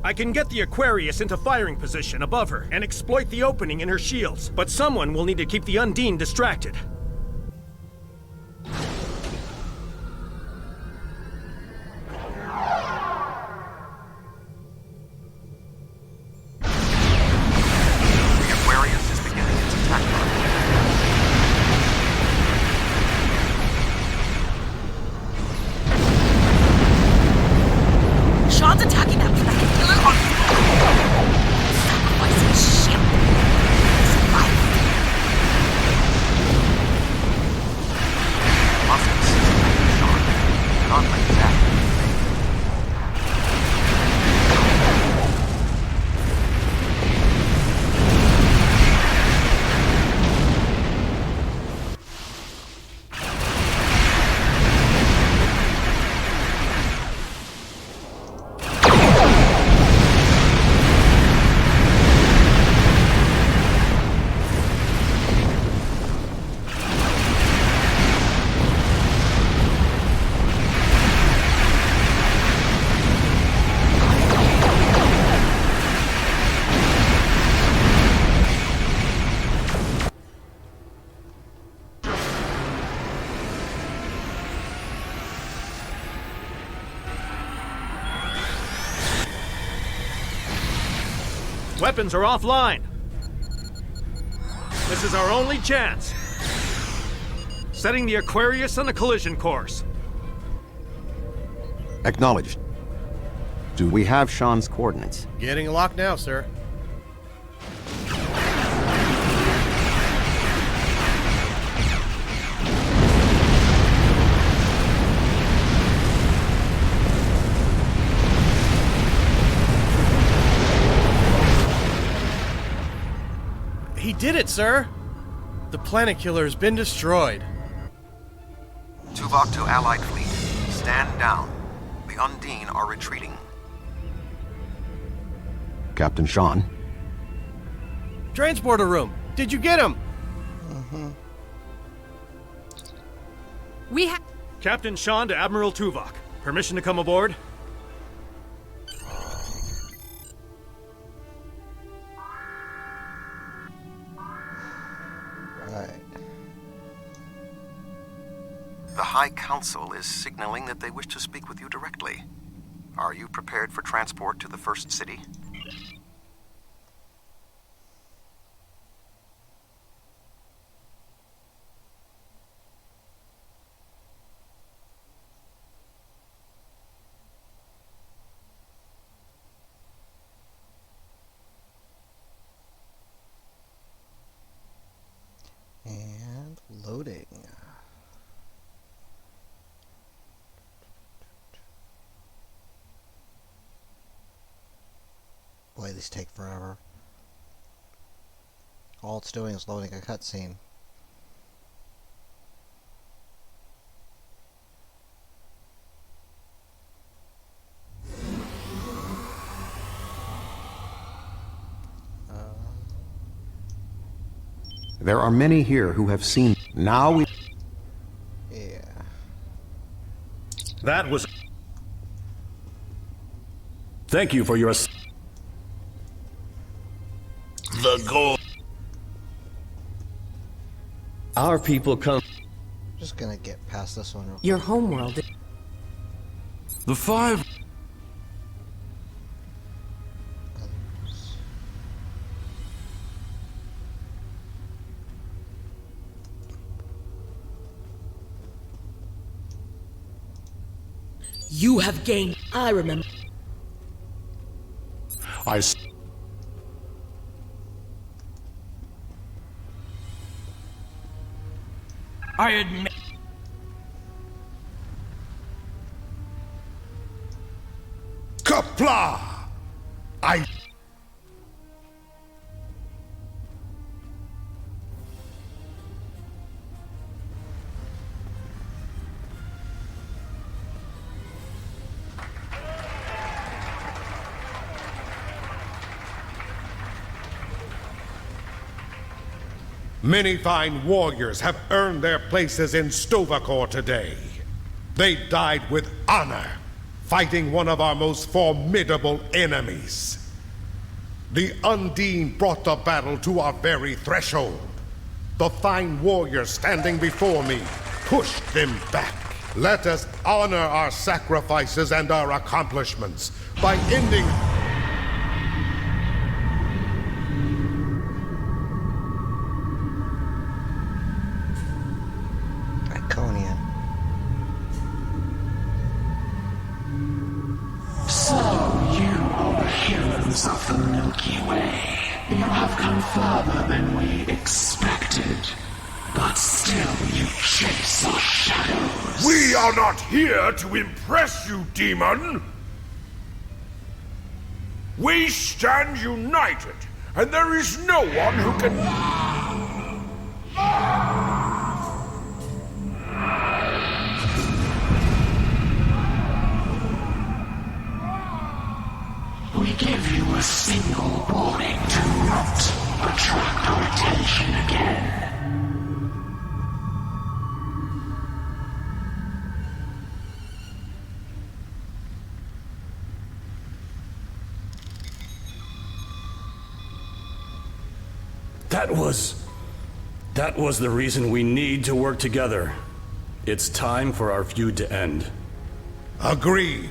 I can get the Aquarius into firing position above her and exploit the opening in her shields, but someone will need to keep the Undine distracted. The Aquarius is beginning its attack run. Sean's attacking that planet killer on sacrificing his ship. Must insist on Sean. Not like that. Weapons are offline. This is our only chance. Setting the Aquarius on a collision course. Acknowledged. Do we have Sean's coordinates? Getting locked now, sir. He did it, sir! The planet killer has been destroyed. Tuvok to Allied fleet. Stand down. The Undine are retreating. Captain Sean? Transporter room! Did you get him? We have... Captain Sean to Admiral Tuvok. Permission to come aboard? The High Council is signaling that they wish to speak with you directly. Are you prepared for transport to the First City? And loading. Boy, these take forever. All it's doing is loading a cutscene. There are many here who have seen. Now we... Yeah. That was... Thank you for your... The goal. Our people come... Just gonna get past this one real quick. Your homeworld. The five... You have gained. I remember. I admit... Kapla! I... Many fine warriors have earned their places in Stovacor today. They died with honor, fighting one of our most formidable enemies. The Undine brought the battle to our very threshold. The fine warriors standing before me pushed them back. Let us honor our sacrifices and our accomplishments by ending... Iconian. So, you are the heroes of the Milky Way. You have come further than we expected. But still you chase our shadows. We are not here to impress you, demon! We stand united, and there is no one who can... We give you a single warning to not attract our attention again. That was the reason we need to work together. It's time for our feud to end. Agreed.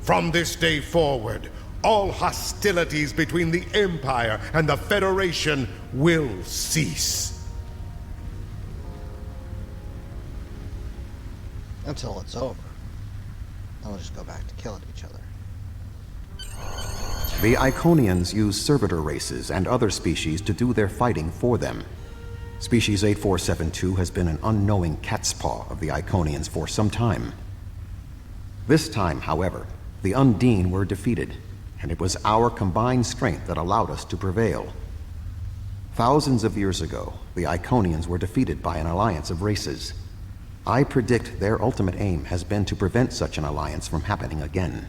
From this day forward, all hostilities between the Empire and the Federation will cease. Until it's over. Then we'll just go back to killing each other. The Iconians use servitor races and other species to do their fighting for them. Species 8472 has been an unknowing catspaw of the Iconians for some time. This time, however, the Undine were defeated, and it was our combined strength that allowed us to prevail. Thousands of years ago, the Iconians were defeated by an alliance of races. I predict their ultimate aim has been to prevent such an alliance from happening again.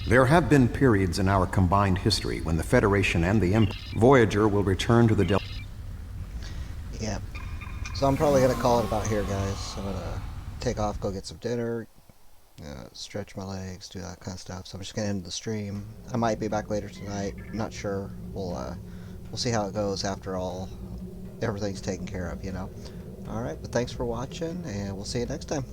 There have been periods in our combined history when the Federation and the Empire... Voyager will return to the Delta... Yeah. So I'm probably going to call it about here, guys. I'm going to take off, go get some dinner, stretch my legs, do that kind of stuff. So I'm just going to end the stream. I might be back later tonight. I'm not sure. We'll see how it goes after everything's taken care of, you know. Alright, but thanks for watching, and we'll see you next time.